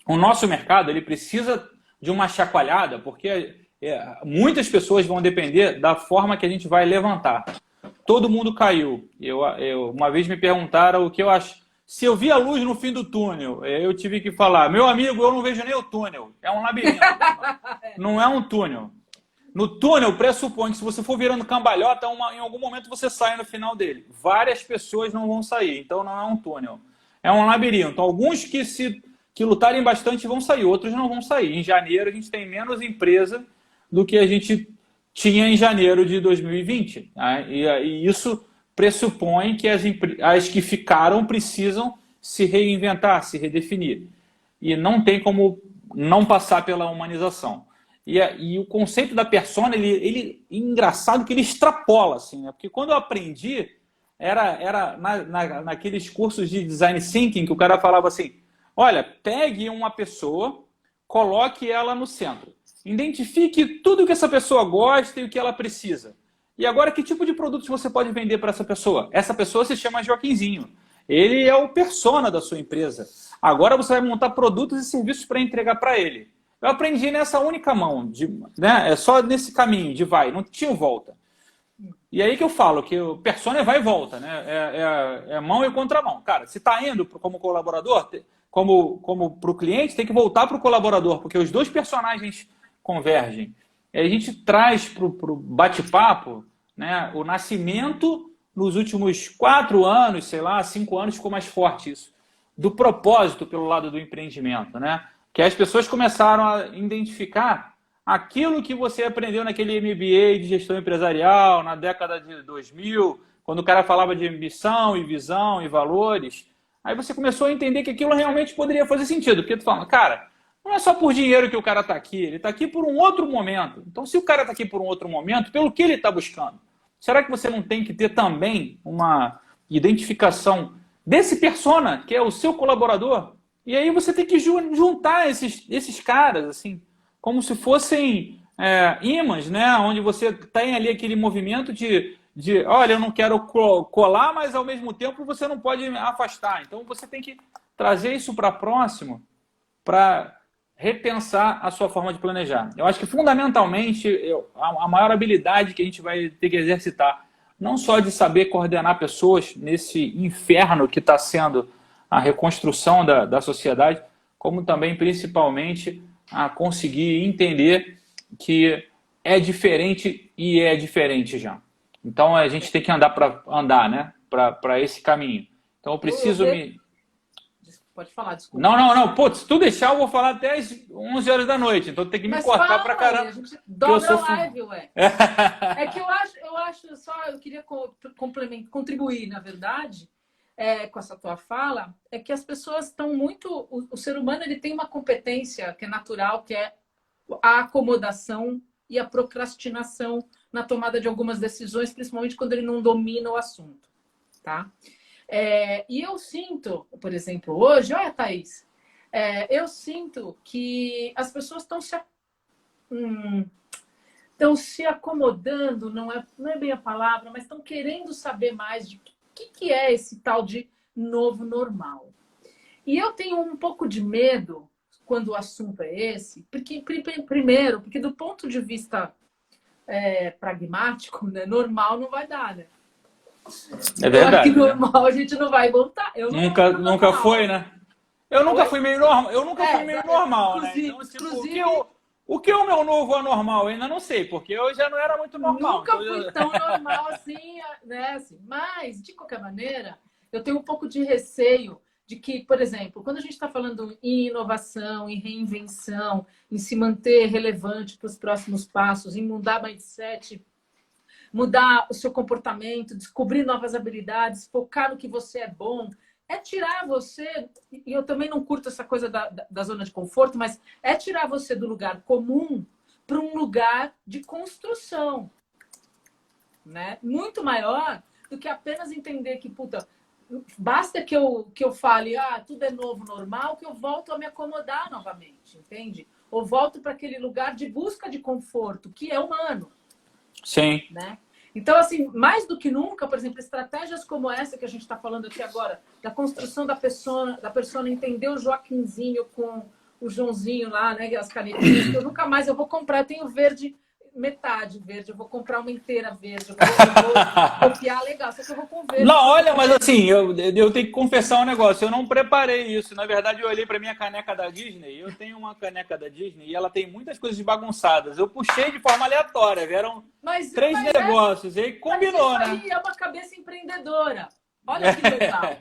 o nosso mercado ele precisa de uma chacoalhada, porque muitas pessoas vão depender da forma que a gente vai levantar. Todo mundo caiu. Uma vez me perguntaram o que eu acho. Se eu vi a luz no fim do túnel, eu tive que falar, meu amigo, eu não vejo nem o túnel. É um labirinto. Não é um túnel. No túnel, pressupõe que se você for virando cambalhota, em algum momento você sai no final dele. Várias pessoas não vão sair, então não é um túnel. É um labirinto. Alguns que lutarem bastante vão sair, outros não vão sair. Em janeiro, a gente tem menos empresa do que a gente tinha em janeiro de 2020. Né? E isso pressupõe que as que ficaram precisam se reinventar, se redefinir. E não tem como não passar pela humanização. E o conceito da persona, ele engraçado que ele extrapola, assim, né? Porque quando eu aprendi, era naqueles cursos de design thinking que o cara falava assim, olha, pegue uma pessoa, coloque ela no centro. Identifique tudo que essa pessoa gosta e o que ela precisa. E agora, que tipo de produtos você pode vender para essa pessoa? Essa pessoa se chama Joaquinzinho. Ele é o persona da sua empresa. Agora você vai montar produtos e serviços para entregar para ele. Eu aprendi nessa única mão, né? É só nesse caminho de vai, não tinha volta. E aí que eu falo que o persona é vai e volta, né? É mão e contramão. Cara, se está indo como colaborador, como para o cliente, tem que voltar para o colaborador, porque os dois personagens convergem. E a gente traz para o bate-papo, né, o nascimento nos últimos 4 anos, sei lá, 5 anos, ficou mais forte isso, do propósito pelo lado do empreendimento, né? Que as pessoas começaram a identificar aquilo que você aprendeu naquele MBA de gestão empresarial na década de 2000, quando o cara falava de missão e visão e valores. Aí você começou a entender que aquilo realmente poderia fazer sentido, porque tu fala, cara, não é só por dinheiro que o cara está aqui, ele está aqui por um outro momento. Então, se o cara está aqui por um outro momento, pelo que ele está buscando? Será que você não tem que ter também uma identificação desse persona, que é o seu colaborador? E aí você tem que juntar esses caras, assim, como se fossem ímãs, né? Onde você tem ali aquele movimento de olha, eu não quero colar, mas ao mesmo tempo você não pode afastar. Então você tem que trazer isso para próximo para repensar a sua forma de planejar. Eu acho que fundamentalmente a maior habilidade que a gente vai ter que exercitar, não só de saber coordenar pessoas nesse inferno que está sendo a reconstrução da sociedade, como também, principalmente, a conseguir entender que é diferente e é diferente já. Então, a gente tem que andar, né? Para esse caminho. Então, eu preciso me... Pode falar, desculpa. Não. Pô, se tu deixar, eu vou falar até às 11 horas da noite. Então, tem que me cortar pra caramba. A gente dobra a live, ué. É que eu acho só... Eu queria contribuir, na verdade, com essa tua fala, é que as pessoas estão muito... O ser humano ele tem uma competência que é natural, que é a acomodação e a procrastinação na tomada de algumas decisões, principalmente quando ele não domina o assunto, tá? E eu sinto, por exemplo, hoje, olha, Thaís, eu sinto que as pessoas estão se acomodando, não é bem a palavra, mas estão querendo saber mais de que é esse tal de novo normal. E eu tenho um pouco de medo quando o assunto é esse, porque, primeiro, porque do ponto de vista pragmático, né, normal não vai dar, né? É verdade. Que normal a gente não vai voltar. Nunca foi, né? Eu nunca fui meio normal. Eu nunca fui meio normal, né? Então, o que é o meu novo anormal? Eu ainda não sei, porque eu já não era muito normal. Nunca fui tão normal assim, né? Assim, mas, de qualquer maneira, eu tenho um pouco de receio de que, por exemplo, quando a gente está falando em inovação, em reinvenção, em se manter relevante para os próximos passos, em mudar mindset, mudar o seu comportamento, descobrir novas habilidades, focar no que você é bom, tirar você, e eu também não curto essa coisa da zona de conforto, mas tirar você do lugar comum para um lugar de construção, né? Muito maior do que apenas entender que, puta, basta que eu fale, tudo é novo, normal, que eu volto a me acomodar novamente, entende? Ou volto para aquele lugar de busca de conforto, que é humano. Sim. Né? Então, assim, mais do que nunca, por exemplo, estratégias como essa que a gente está falando aqui agora, da construção da pessoa entender o Joaquinzinho com o Joãozinho lá, né? As canetinhas, que eu nunca mais vou comprar. Eu tenho verde, metade verde, eu vou comprar uma inteira verde, eu vou copiar, legal, só que eu vou com verde. Não, olha, mas assim, eu tenho que confessar um negócio, eu não preparei isso. Na verdade, eu olhei para minha caneca da Disney, eu tenho uma caneca da Disney e ela tem muitas coisas bagunçadas. Eu puxei de forma aleatória, vieram três negócios, e aí combinou, né? Isso aí é uma cabeça empreendedora. Olha que legal.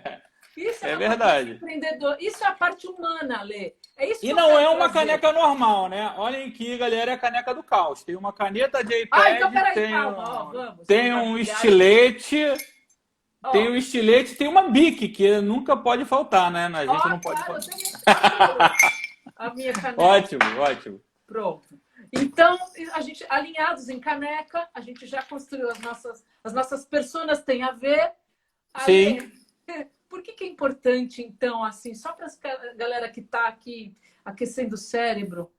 Isso é verdade. Empreendedor. Isso é a parte humana, Lê. É isso que e não é uma caneca normal, né? Olhem aqui, galera, é a caneca do caos. Tem uma caneta de iPad, então peraí, calma. Vamos. Tem um estilete, tem um estilete, tem uma Bic, que nunca pode faltar, né? A gente não pode faltar. A minha caneta. Ótimo. Pronto. Então, a gente, alinhados em caneca, a gente já construiu as nossas personas têm a ver. Sim. Por que é importante, então, assim, só para a galera que está aqui aquecendo o cérebro,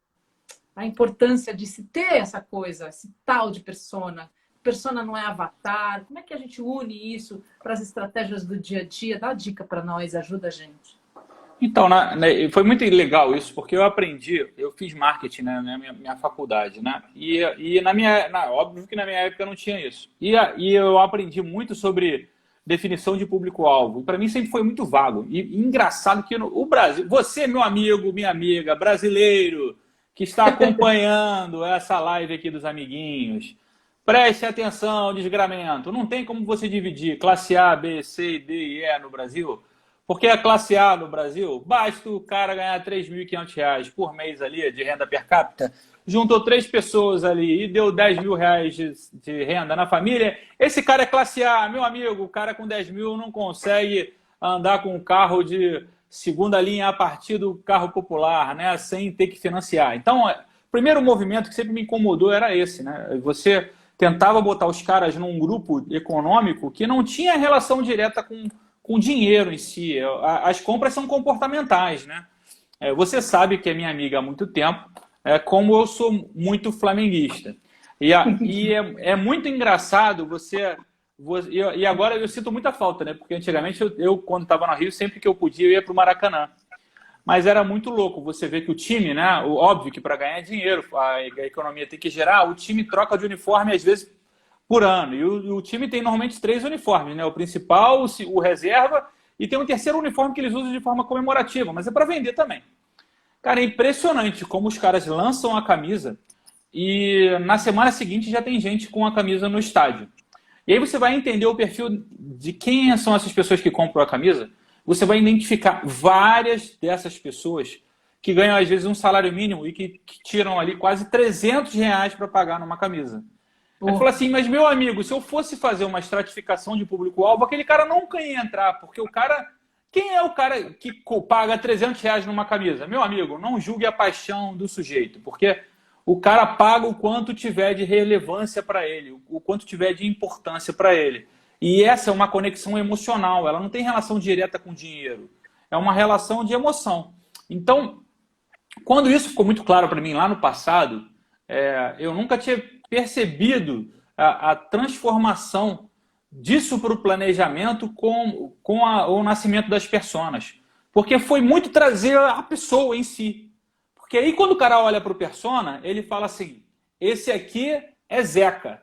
a importância de se ter essa coisa, esse tal de persona? Persona não é avatar. Como é que a gente une isso para as estratégias do dia a dia? Dá dica para nós, ajuda a gente. Então, foi muito legal isso, porque eu fiz marketing, né, na minha faculdade, né? E óbvio que na minha época não tinha isso. E eu aprendi muito sobre definição de público-alvo. Para mim sempre foi muito vago. E engraçado que o Brasil, você, meu amigo, minha amiga, brasileiro, que está acompanhando essa live aqui dos amiguinhos, preste atenção, desgramento. Não tem como você dividir classe A, B, C, D e E no Brasil, porque a classe A no Brasil, basta o cara ganhar R$3.500 por mês ali de renda per capita, juntou 3 pessoas ali e deu R$10.000 de renda na família, esse cara é classe A, meu amigo, o cara com 10 mil não consegue andar com um carro de segunda linha a partir do carro popular, né, sem ter que financiar. Então, o primeiro movimento que sempre me incomodou era esse, né? Você tentava botar os caras num grupo econômico que não tinha relação direta com dinheiro em si. As compras são comportamentais, né? Você sabe que é minha amiga há muito tempo, como eu sou muito flamenguista. E é muito engraçado e agora eu sinto muita falta, né? Porque antigamente eu quando estava no Rio, sempre que eu podia, eu ia para o Maracanã. Mas era muito louco você ver que o time, né? Óbvio que para ganhar dinheiro, a economia tem que gerar, o time troca de uniforme às vezes por ano. E o time tem normalmente 3 uniformes, né? O principal, o reserva, e tem um terceiro uniforme que eles usam de forma comemorativa, mas é para vender também. Cara, é impressionante como os caras lançam a camisa e na semana seguinte já tem gente com a camisa no estádio. E aí você vai entender o perfil de quem são essas pessoas que compram a camisa. Você vai identificar várias dessas pessoas que ganham às vezes um salário mínimo e que tiram ali quase R$300 para pagar numa camisa. Ele falou assim, mas meu amigo, se eu fosse fazer uma estratificação de público-alvo, aquele cara nunca ia entrar, porque o cara... Quem é o cara que paga R$300 numa camisa? Meu amigo, não julgue a paixão do sujeito, porque o cara paga o quanto tiver de relevância para ele, o quanto tiver de importância para ele. E essa é uma conexão emocional, ela não tem relação direta com dinheiro, é uma relação de emoção. Então, quando isso ficou muito claro para mim lá no passado, eu nunca tinha percebido a transformação disso para o planejamento com o nascimento das personas. Porque foi muito trazer a pessoa em si. Porque aí quando o cara olha para o persona, ele fala assim, esse aqui é Zeca.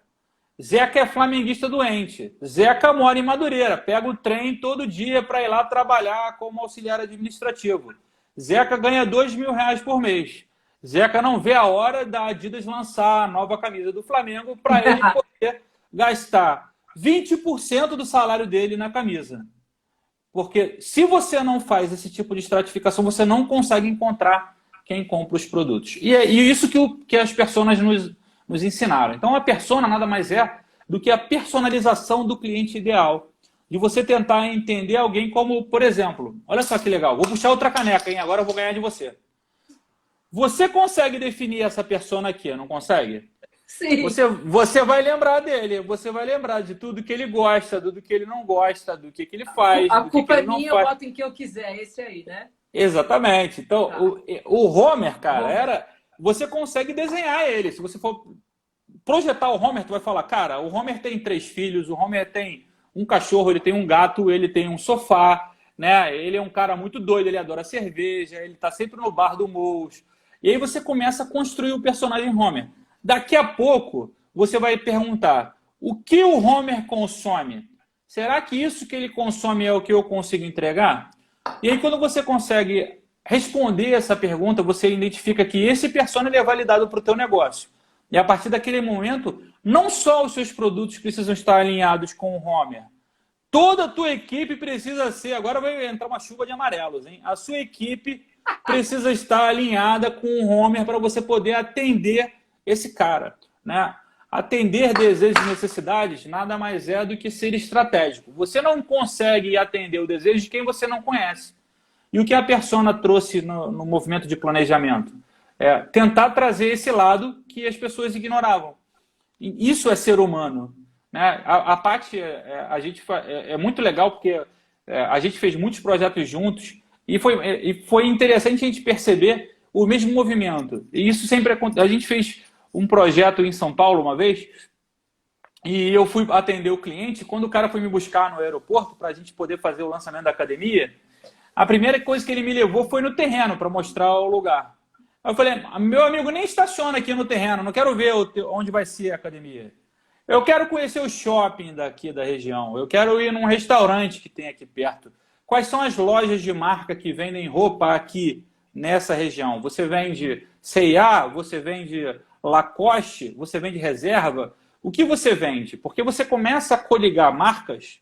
Zeca é flamenguista doente. Zeca mora em Madureira, pega o trem todo dia para ir lá trabalhar como auxiliar administrativo. Zeca ganha R$ 2.000 por mês. Zeca não vê a hora da Adidas lançar a nova camisa do Flamengo para ele poder gastar 20% do salário dele na camisa. Porque se você não faz esse tipo de estratificação, você não consegue encontrar quem compra os produtos. E é isso que as personas nos ensinaram. Então, a persona nada mais é do que a personalização do cliente ideal. De você tentar entender alguém como, por exemplo, olha só que legal, vou puxar outra caneca, hein? Agora eu vou ganhar de você. Você consegue definir essa persona aqui, não consegue? Sim. Você vai lembrar dele, você vai lembrar de tudo que ele gosta, do que ele não gosta, do que ele faz. A do culpa que é ele não minha, faz. eu boto em que eu quiser, esse aí, né? Exatamente. Então, Tá. o Homer, cara, Homer. você consegue desenhar ele. Se você for projetar o Homer, tu vai falar, cara, o Homer tem 3 filhos, o Homer tem um cachorro, ele tem um gato, ele tem um sofá, né? Ele é um cara muito doido, ele adora cerveja, ele tá sempre no bar do Moe's. E aí você começa a construir o personagem Homer. Daqui a pouco, você vai perguntar, o que o Homer consome? Será que isso que ele consome é o que eu consigo entregar? E aí, quando você consegue responder essa pergunta, você identifica que esse persona é validado para o teu negócio. E a partir daquele momento, não só os seus produtos precisam estar alinhados com o Homer, toda a tua equipe precisa ser... Agora vai entrar uma chuva de amarelos, hein? A sua equipe precisa estar alinhada com o Homer para você poder atender esse cara, né? Atender desejos e necessidades nada mais é do que ser estratégico. Você não consegue atender o desejo de quem você não conhece. E o que a persona trouxe no movimento de planejamento? É tentar trazer esse lado que as pessoas ignoravam. E isso é ser humano, né? A Paty, é muito legal porque a gente fez muitos projetos juntos e foi interessante a gente perceber o mesmo movimento. E isso sempre acontece. A gente fez um projeto em São Paulo uma vez e eu fui atender o cliente. Quando o cara foi me buscar no aeroporto para a gente poder fazer o lançamento da academia, a primeira coisa que ele me levou foi no terreno para mostrar o lugar. Aí eu falei, meu amigo, nem estaciona aqui no terreno, não quero ver onde vai ser a academia. Eu quero conhecer o shopping daqui da região, eu quero ir num restaurante que tem aqui perto. Quais são as lojas de marca que vendem roupa aqui nessa região? Você vende C&A, você vende Lacoste, você vende reserva? O que você vende? Porque você começa a coligar marcas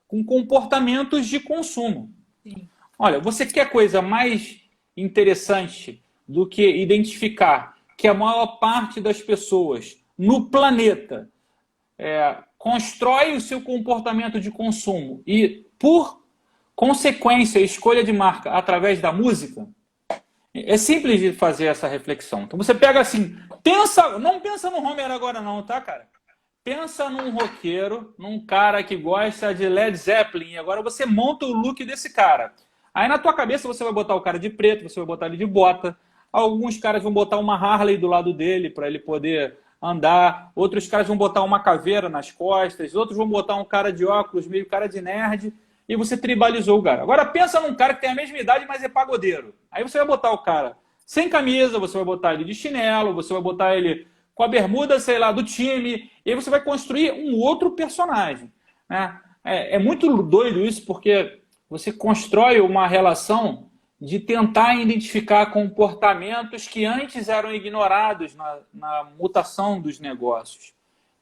com comportamentos de consumo. Sim. Olha, você quer coisa mais interessante do que identificar que a maior parte das pessoas no planeta constrói o seu comportamento de consumo e, por consequência, escolha de marca através da música? É simples de fazer essa reflexão. Então você pega assim, não pensa no Homer agora não, tá, cara? Pensa num roqueiro, num cara que gosta de Led Zeppelin, e agora você monta o look desse cara. Aí na tua cabeça você vai botar o cara de preto, você vai botar ele de bota. Alguns caras vão botar uma Harley do lado dele para ele poder andar. Outros caras vão botar uma caveira nas costas. Outros vão botar um cara de óculos, meio cara de nerd. E você tribalizou o cara. Agora pensa num cara que tem a mesma idade, mas é pagodeiro. Aí você vai botar o cara sem camisa, você vai botar ele de chinelo, você vai botar ele com a bermuda, sei lá, do time. E aí você vai construir um outro personagem, né? É muito doido isso, porque você constrói uma relação de tentar identificar comportamentos que antes eram ignorados na mutação dos negócios.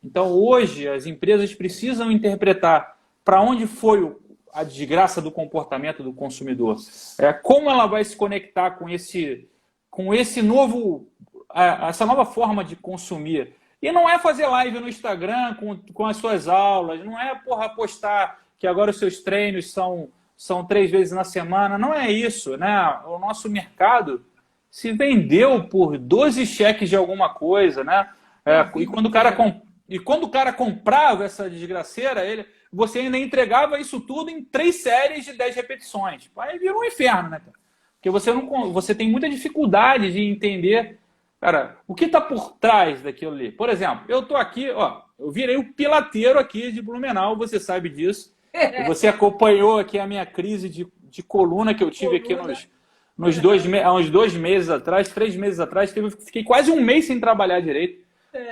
Então, hoje, as empresas precisam interpretar para onde foi a desgraça do comportamento do consumidor. Como ela vai se conectar com esse novo, essa nova forma de consumir. E não é fazer live no Instagram com as suas aulas, não é postar que agora os seus treinos são 3 vezes na semana, não é isso, né? O nosso mercado se vendeu por 12 cheques de alguma coisa, né? E quando o cara comprava essa desgraceira, você ainda entregava isso tudo em 3 séries de 10 repetições. Aí virou um inferno, né, cara? Porque você tem muita dificuldade de entender, cara, o que está por trás daquilo ali. Por exemplo, eu tô aqui, ó, eu virei o pilateiro aqui de Blumenau, você sabe disso. E você acompanhou aqui a minha crise de coluna que eu tive aqui há uns 2 meses atrás, 3 meses atrás. Fiquei quase um mês sem trabalhar direito.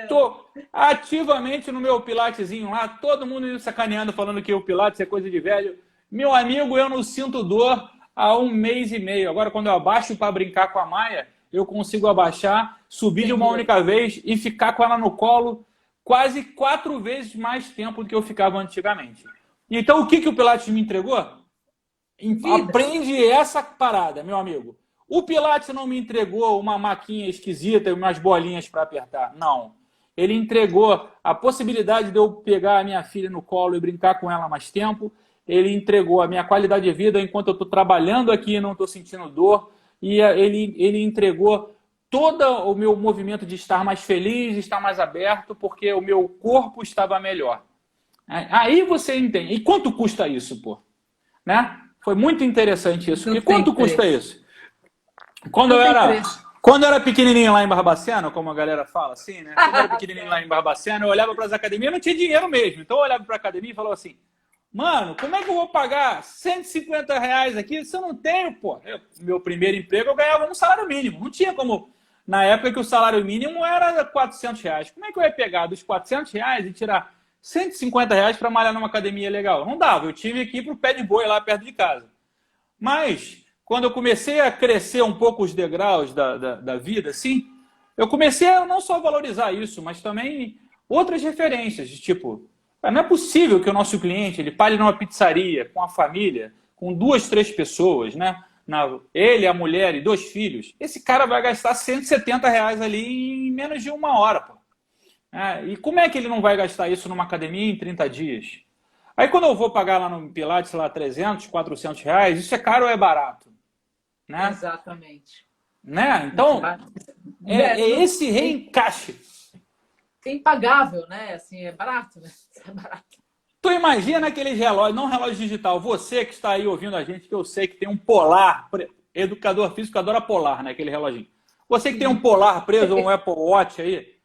Tô ativamente no meu pilatezinho lá, todo mundo me sacaneando, falando que o pilates é coisa de velho. Meu amigo, eu não sinto dor há 1 mês e meio. Agora, quando eu abaixo para brincar com a Maia, eu consigo abaixar, subir de uma única vez e ficar com ela no colo quase 4 vezes mais tempo do que eu ficava antigamente. Então, o que o Pilates me entregou? Aprende essa parada, meu amigo. O Pilates não me entregou uma maquinha esquisita e umas bolinhas para apertar. Não. Ele entregou a possibilidade de eu pegar a minha filha no colo e brincar com ela mais tempo. Ele entregou a minha qualidade de vida enquanto eu estou trabalhando aqui e não estou sentindo dor. E ele entregou todo o meu movimento de estar mais feliz, de estar mais aberto, porque o meu corpo estava melhor. Aí você entende. E quanto custa isso, pô? Né? Foi muito interessante isso. E quanto custa isso? Quando eu era pequenininho lá em Barbacena, como a galera fala assim, né? Quando eu era pequenininho lá em Barbacena, eu olhava para as academias, eu não tinha dinheiro mesmo. Então eu olhava para a academia e falava assim, mano, como é que eu vou pagar R$ 150 aqui se eu não tenho, pô? Meu primeiro emprego eu ganhava um salário mínimo. Não tinha como... Na época que o salário mínimo era R$ 400. Como é que eu ia pegar dos R$ 400 e tirar R$ 150 para malhar numa academia legal? Não dava, eu tive que ir para o pé de boi lá perto de casa. Mas, quando eu comecei a crescer um pouco os degraus da vida, assim, eu comecei a não só valorizar isso, mas também outras referências, de tipo, não é possível que o nosso cliente ele pare numa pizzaria com a família, com 2, 3 pessoas, né? Ele, a mulher e 2 filhos. Esse cara vai gastar R$ 170 ali em menos de 1 hora, pô. E como é que ele não vai gastar isso numa academia em 30 dias? Aí quando eu vou pagar lá no Pilates, sei lá, R$ 300, R$ 400, isso é caro ou é barato? Né? Exatamente. Né? Então, esse reencaixe. É impagável, né? Assim, é barato, né? É barato. Tu imagina aqueles relógios, não relógio digital, você que está aí ouvindo a gente, que eu sei que tem um polar, educador físico adora polar, né? Aquele reloginho. Você que tem um polar preso ou um Apple Watch aí,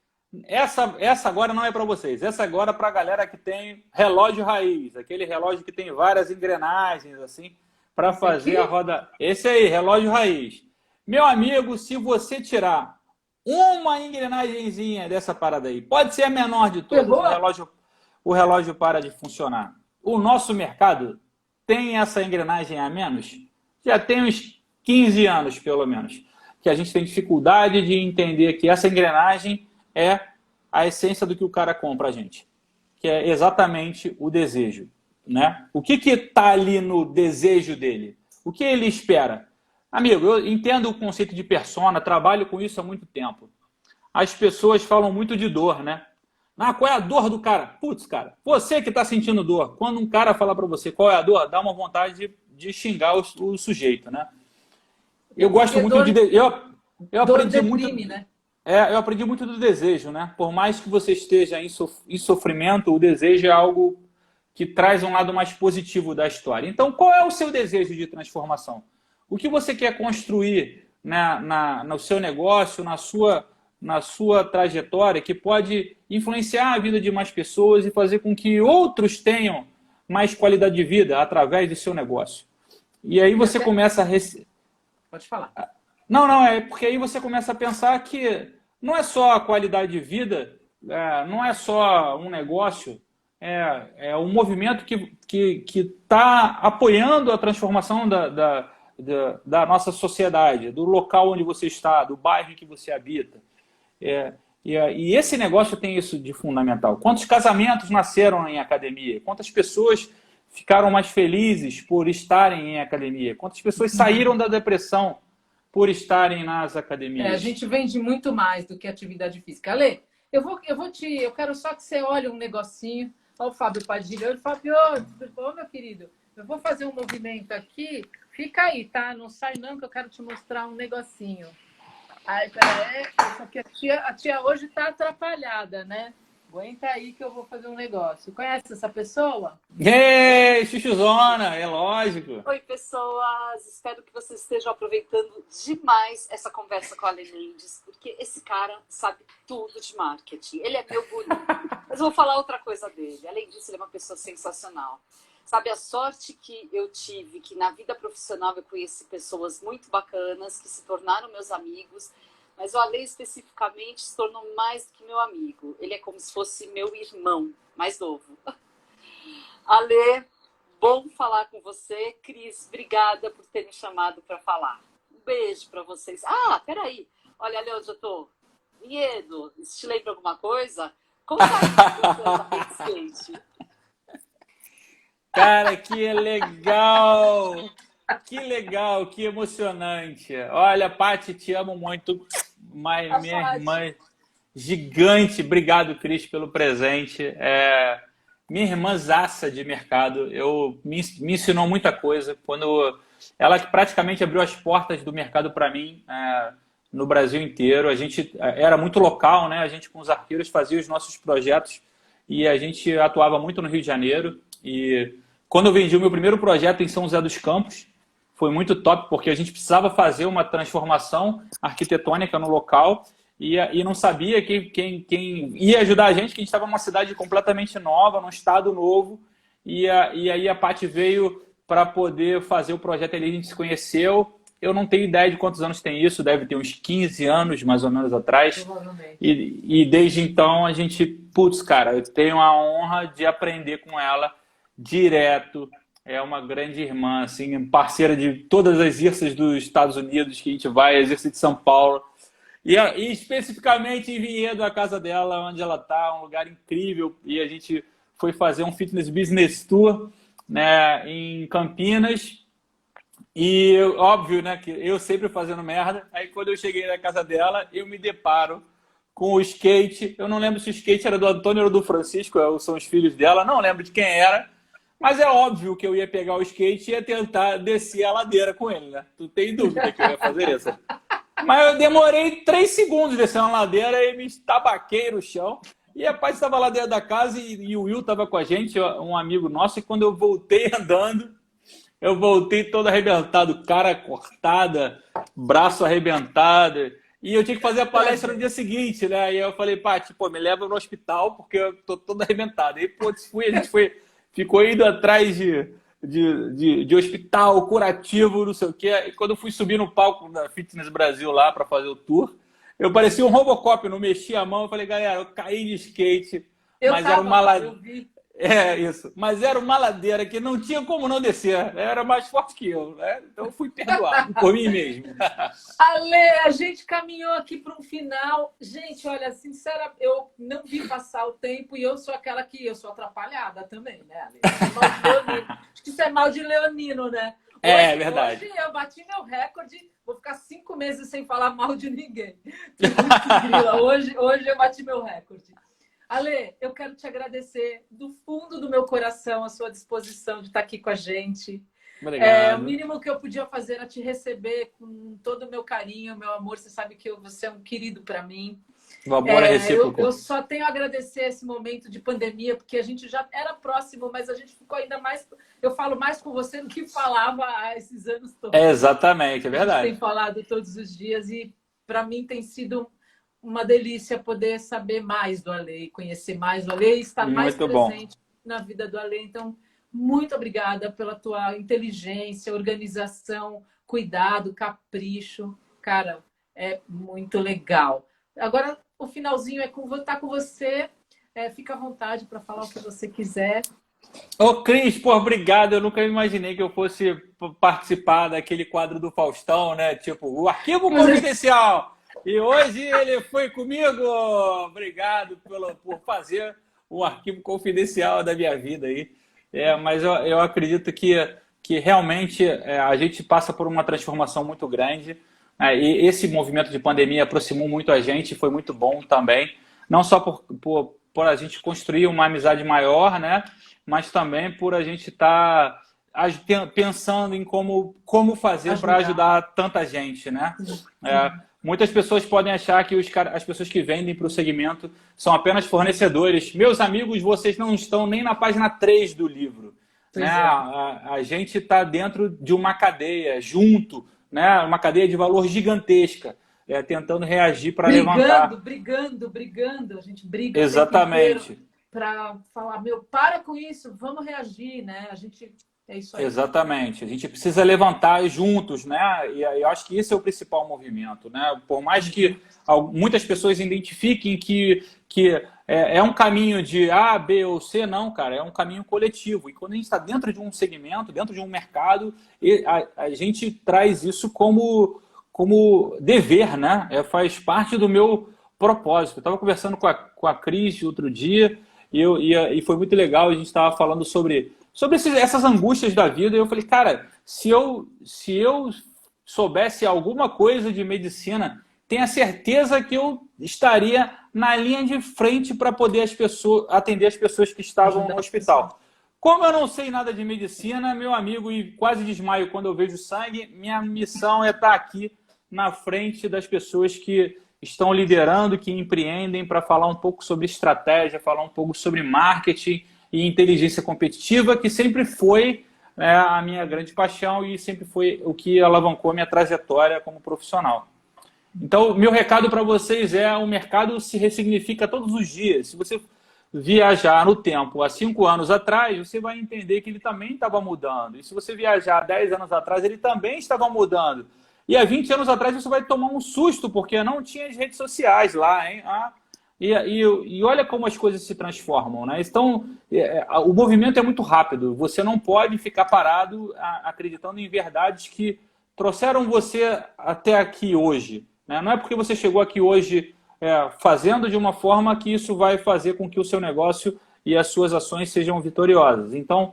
essa agora não é para vocês. Essa agora é para a galera que tem relógio raiz, aquele relógio que tem várias engrenagens assim para fazer a roda. Esse aí, relógio raiz. Meu amigo, se você tirar uma engrenagenzinha dessa parada aí, pode ser a menor de todas, o relógio para de funcionar. O nosso mercado tem essa engrenagem a menos, já tem uns 15 anos, pelo menos, que a gente tem dificuldade de entender que essa engrenagem é a essência do que o cara compra a gente, que é exatamente o desejo, né? O que está ali no desejo dele? O que ele espera? Amigo, eu entendo o conceito de persona, trabalho com isso há muito tempo. As pessoas falam muito de dor, né? Qual é a dor do cara? Putz, cara, você que está sentindo dor, quando um cara fala para você qual é a dor, dá uma vontade de xingar o sujeito, né? Eu gosto muito de... Eu aprendi muito... né? Eu aprendi muito do desejo, né? Por mais que você esteja em sofrimento, o desejo é algo que traz um lado mais positivo da história. Então, qual é o seu desejo de transformação? O que você quer construir no seu negócio, na sua trajetória, que pode influenciar a vida de mais pessoas e fazer com que outros tenham mais qualidade de vida através do seu negócio? E aí você começa a... Pode falar. Não, é porque aí você começa a pensar que não é só a qualidade de vida, não é só um negócio, é um movimento que está apoiando a transformação da nossa sociedade, do local onde você está, do bairro em que você habita. E esse negócio tem isso de fundamental. Quantos casamentos nasceram em academia? Quantas pessoas ficaram mais felizes por estarem em academia? Quantas pessoas saíram da depressão por estarem nas academias? A gente vende muito mais do que atividade física. Ale, eu quero só que você olhe um negocinho. Olha o Fábio Padilha. Oi, Fábio, meu querido, eu vou fazer um movimento aqui. Fica aí, tá? Não sai não que eu quero te mostrar um negocinho. Ai, peraí, só que a tia hoje tá atrapalhada, né? Aguenta aí que eu vou fazer um negócio. Conhece essa pessoa? Ei, chuchuzona, é lógico. Oi, pessoas! Espero que vocês estejam aproveitando demais essa conversa com a Ale Mendes, porque esse cara sabe tudo de marketing. Ele é meu guru. Mas eu vou falar outra coisa dele. Além disso, ele é uma pessoa sensacional. Sabe, a sorte que eu tive, que na vida profissional eu conheci pessoas muito bacanas, que se tornaram meus amigos, mas o Ale especificamente se tornou mais do que meu amigo. Ele é como se fosse meu irmão, mais novo. Ale, bom falar com você. Cris, obrigada por ter me chamado para falar. Um beijo para vocês. Ah, peraí. Olha ali onde eu tô. Vinhedo, isso te lembra alguma coisa? Como tá aí no skate? Cara, que legal! Que legal, que emocionante. Olha, Paty, te amo muito. Mas minha irmã gigante. Obrigado, Cris, pelo presente. Minha irmãzaça de mercado. Me ensinou muita coisa. Quando ela praticamente abriu as portas do mercado para mim, no Brasil inteiro. A gente era muito local, né? A gente com os arqueiros fazia os nossos projetos e a gente atuava muito no Rio de Janeiro. E quando eu vendi o meu primeiro projeto em São José dos Campos, foi muito top, porque a gente precisava fazer uma transformação arquitetônica no local e não sabia quem ia ajudar a gente, que a gente estava numa cidade completamente nova, num estado novo, e aí a Paty veio para poder fazer o projeto ali, a gente se conheceu. Eu não tenho ideia de quantos anos tem isso, deve ter uns 15 anos, mais ou menos, atrás. E desde então a gente, putz, cara, eu tenho a honra de aprender com ela direto. É uma grande irmã, assim, parceira de todas as IRSAs dos Estados Unidos que a gente vai, as IRSAs de São Paulo. E especificamente em Vinhedo, a casa dela, onde ela está, um lugar incrível. E a gente foi fazer um Fitness Business Tour, né, em Campinas. E óbvio, né, que eu sempre fazendo merda. Aí quando eu cheguei na casa dela, eu me deparo com o skate. Eu não lembro se o skate era do Antônio ou do Francisco, são os filhos dela, não lembro de quem era. Mas é óbvio que eu ia pegar o skate e ia tentar descer a ladeira com ele, né? Tu tem dúvida que eu ia fazer isso? Mas eu demorei 3 segundos descendo a ladeira e me estabaquei no chão. E a Paty estava lá dentro da casa e o Will estava com a gente, um amigo nosso. E quando eu voltei andando, eu voltei todo arrebentado, cara cortada, braço arrebentado. E eu tinha que fazer a palestra no dia seguinte, né? E eu falei, Paty, pô, me leva no hospital porque eu tô todo arrebentado. E, pô, a gente ficou indo atrás de hospital, curativo, não sei o quê. E quando eu fui subir no palco da Fitness Brasil lá para fazer o tour, eu parecia um Robocop, eu não mexia a mão. Eu falei, galera, eu caí de skate, mas era uma ladeira. Isso. Mas era uma ladeira que não tinha como não descer. Era mais forte que eu, né? Então eu fui perdoado por mim mesmo. Ale, a gente caminhou aqui para um final. Gente, olha, sincera, eu não vi passar o tempo e eu sou aquela que eu sou atrapalhada também, né, Ale? Acho que isso é mal de leonino, né? É verdade. Hoje eu bati meu recorde, vou ficar 5 meses sem falar mal de ninguém. Hoje eu bati meu recorde. Ale, eu quero te agradecer do fundo do meu coração a sua disposição de estar aqui com a gente. Obrigado. O mínimo que eu podia fazer era te receber com todo o meu carinho, meu amor. Você sabe que você é um querido para mim. O amor é recíproco. Eu só tenho a agradecer esse momento de pandemia, porque a gente já era próximo, mas a gente ficou ainda mais... Eu falo mais com você do que falava há esses anos todos. Exatamente, é verdade. A gente tem falado todos os dias e para mim tem sido uma delícia poder saber mais do Ale, conhecer mais do Ale e estar mais presente na vida do Ale. Então, muito obrigada pela tua inteligência, organização, cuidado, capricho. Cara, é muito legal. Agora, o finalzinho é estar com você. Fica à vontade para falar o que você quiser. Ô, Cris, pô, obrigado. Eu nunca imaginei que eu fosse participar daquele quadro do Faustão, né? Tipo, o arquivo confidencial. E hoje ele foi comigo. Obrigado por fazer um arquivo confidencial da minha vida aí. Mas eu acredito que realmente a gente passa por uma transformação muito grande. E esse movimento de pandemia aproximou muito a gente, foi muito bom também. Não só por a gente construir uma amizade maior, né? Mas também por a gente estar pensando em como fazer para ajudar tanta gente, né? muitas pessoas podem achar que as pessoas que vendem para o segmento são apenas fornecedores. Meus amigos, vocês não estão nem na página 3 do livro. Né? A gente está dentro de uma cadeia, junto, né? Uma cadeia de valor gigantesca, tentando reagir para levantar. Brigando. A gente briga exatamente para falar, para com isso, vamos reagir, né? É isso aí. Exatamente. A gente precisa levantar juntos, né? E eu acho que esse é o principal movimento, né? Por mais que muitas pessoas identifiquem que é um caminho de A, B ou C, não, cara, é um caminho coletivo. E quando a gente está dentro de um segmento, dentro de um mercado, a gente traz isso como dever, né? Faz parte do meu propósito. Eu estava conversando com a Cris outro dia e foi muito legal. A gente estava falando sobre essas angústias da vida. E eu falei, cara, se eu soubesse alguma coisa de medicina, tenha certeza que eu estaria na linha de frente para poder atender as pessoas que estavam no hospital. Como eu não sei nada de medicina, meu amigo, e quase desmaio quando eu vejo sangue, minha missão é estar aqui na frente das pessoas que estão liderando, que empreendem, para falar um pouco sobre estratégia, falar um pouco sobre marketing e inteligência competitiva, que sempre foi a minha grande paixão e sempre foi o que alavancou a minha trajetória como profissional. Então, meu recado para vocês o mercado se ressignifica todos os dias. Se você viajar no tempo há 5 anos atrás, você vai entender que ele também estava mudando. E se você viajar 10 anos atrás, ele também estava mudando. E há 20 anos atrás você vai tomar um susto, porque não tinha as redes sociais lá, hein? E olha como as coisas se transformam, né? Então, o movimento é muito rápido. Você não pode ficar parado acreditando em verdades que trouxeram você até aqui hoje. Né? Não é porque você chegou aqui hoje fazendo de uma forma que isso vai fazer com que o seu negócio e as suas ações sejam vitoriosas. Então,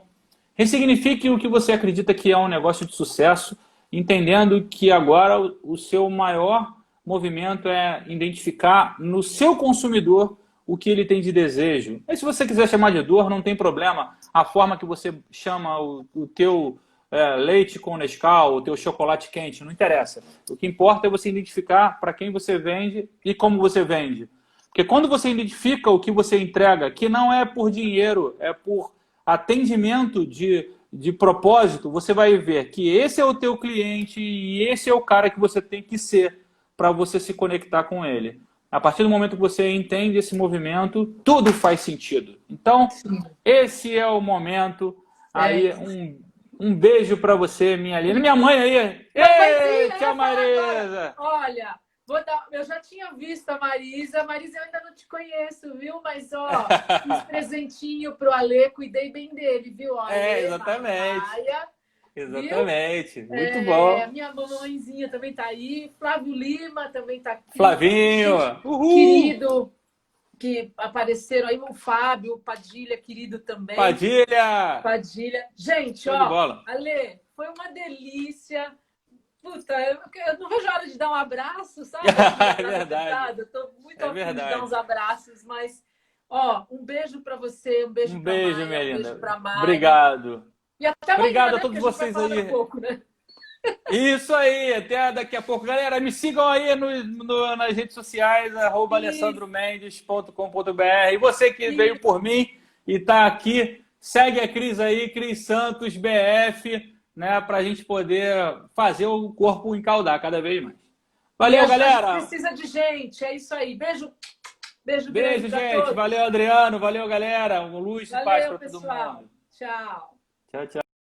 ressignifique o que você acredita que é um negócio de sucesso, entendendo que agora o seu maior movimento é identificar no seu consumidor o que ele tem de desejo. E se você quiser chamar de dor, não tem problema. A forma que você chama o teu leite com Nescau, o teu chocolate quente, não interessa. O que importa é você identificar para quem você vende e como você vende. Porque quando você identifica o que você entrega, que não é por dinheiro, é por atendimento de propósito, você vai ver que esse é o teu cliente e esse é o cara que você tem que ser para você se conectar com ele. A partir do momento que você entende esse movimento, tudo faz sentido. Então, esse é o momento. Aí, um beijo para você, minha linda. Minha mãe aí. Ei, tia Marisa! Olha, eu já tinha visto a Marisa. Marisa, eu ainda não te conheço, viu? Mas, fiz presentinho pro Alê, cuidei bem dele, viu? Alê, exatamente. Maia, exatamente. Viu? Muito bom. Minha mamãezinha também tá aí. Flávio Lima também tá aqui. Flavinho! Querido, que apareceram aí, o Fábio, Padilha, querido também. Padilha! Gente, Alê, foi uma delícia. Puta, eu não vejo a hora de dar um abraço, sabe? É verdade. Eu tô muito afim de dar uns abraços, mas, um beijo pra você, um beijo pra Maia, minha linda. Um beijo pra Maia. Obrigado. E até amanhã, obrigado né? a todos Porque vocês a gente vai aí. falar pouco, né? Isso aí, até daqui a pouco. Galera, me sigam aí nas redes sociais, @alessandromendes.com.br. E você que veio por mim e tá aqui, segue a Cris aí, Cris Santos, BF, né, pra gente poder fazer o corpo encaldar cada vez mais. Valeu, galera! A gente precisa de gente, é isso aí. Beijo, gente. Valeu, Adriano. Valeu, galera. Luz e paz pra todo mundo. Tchau. Tchau, tchau.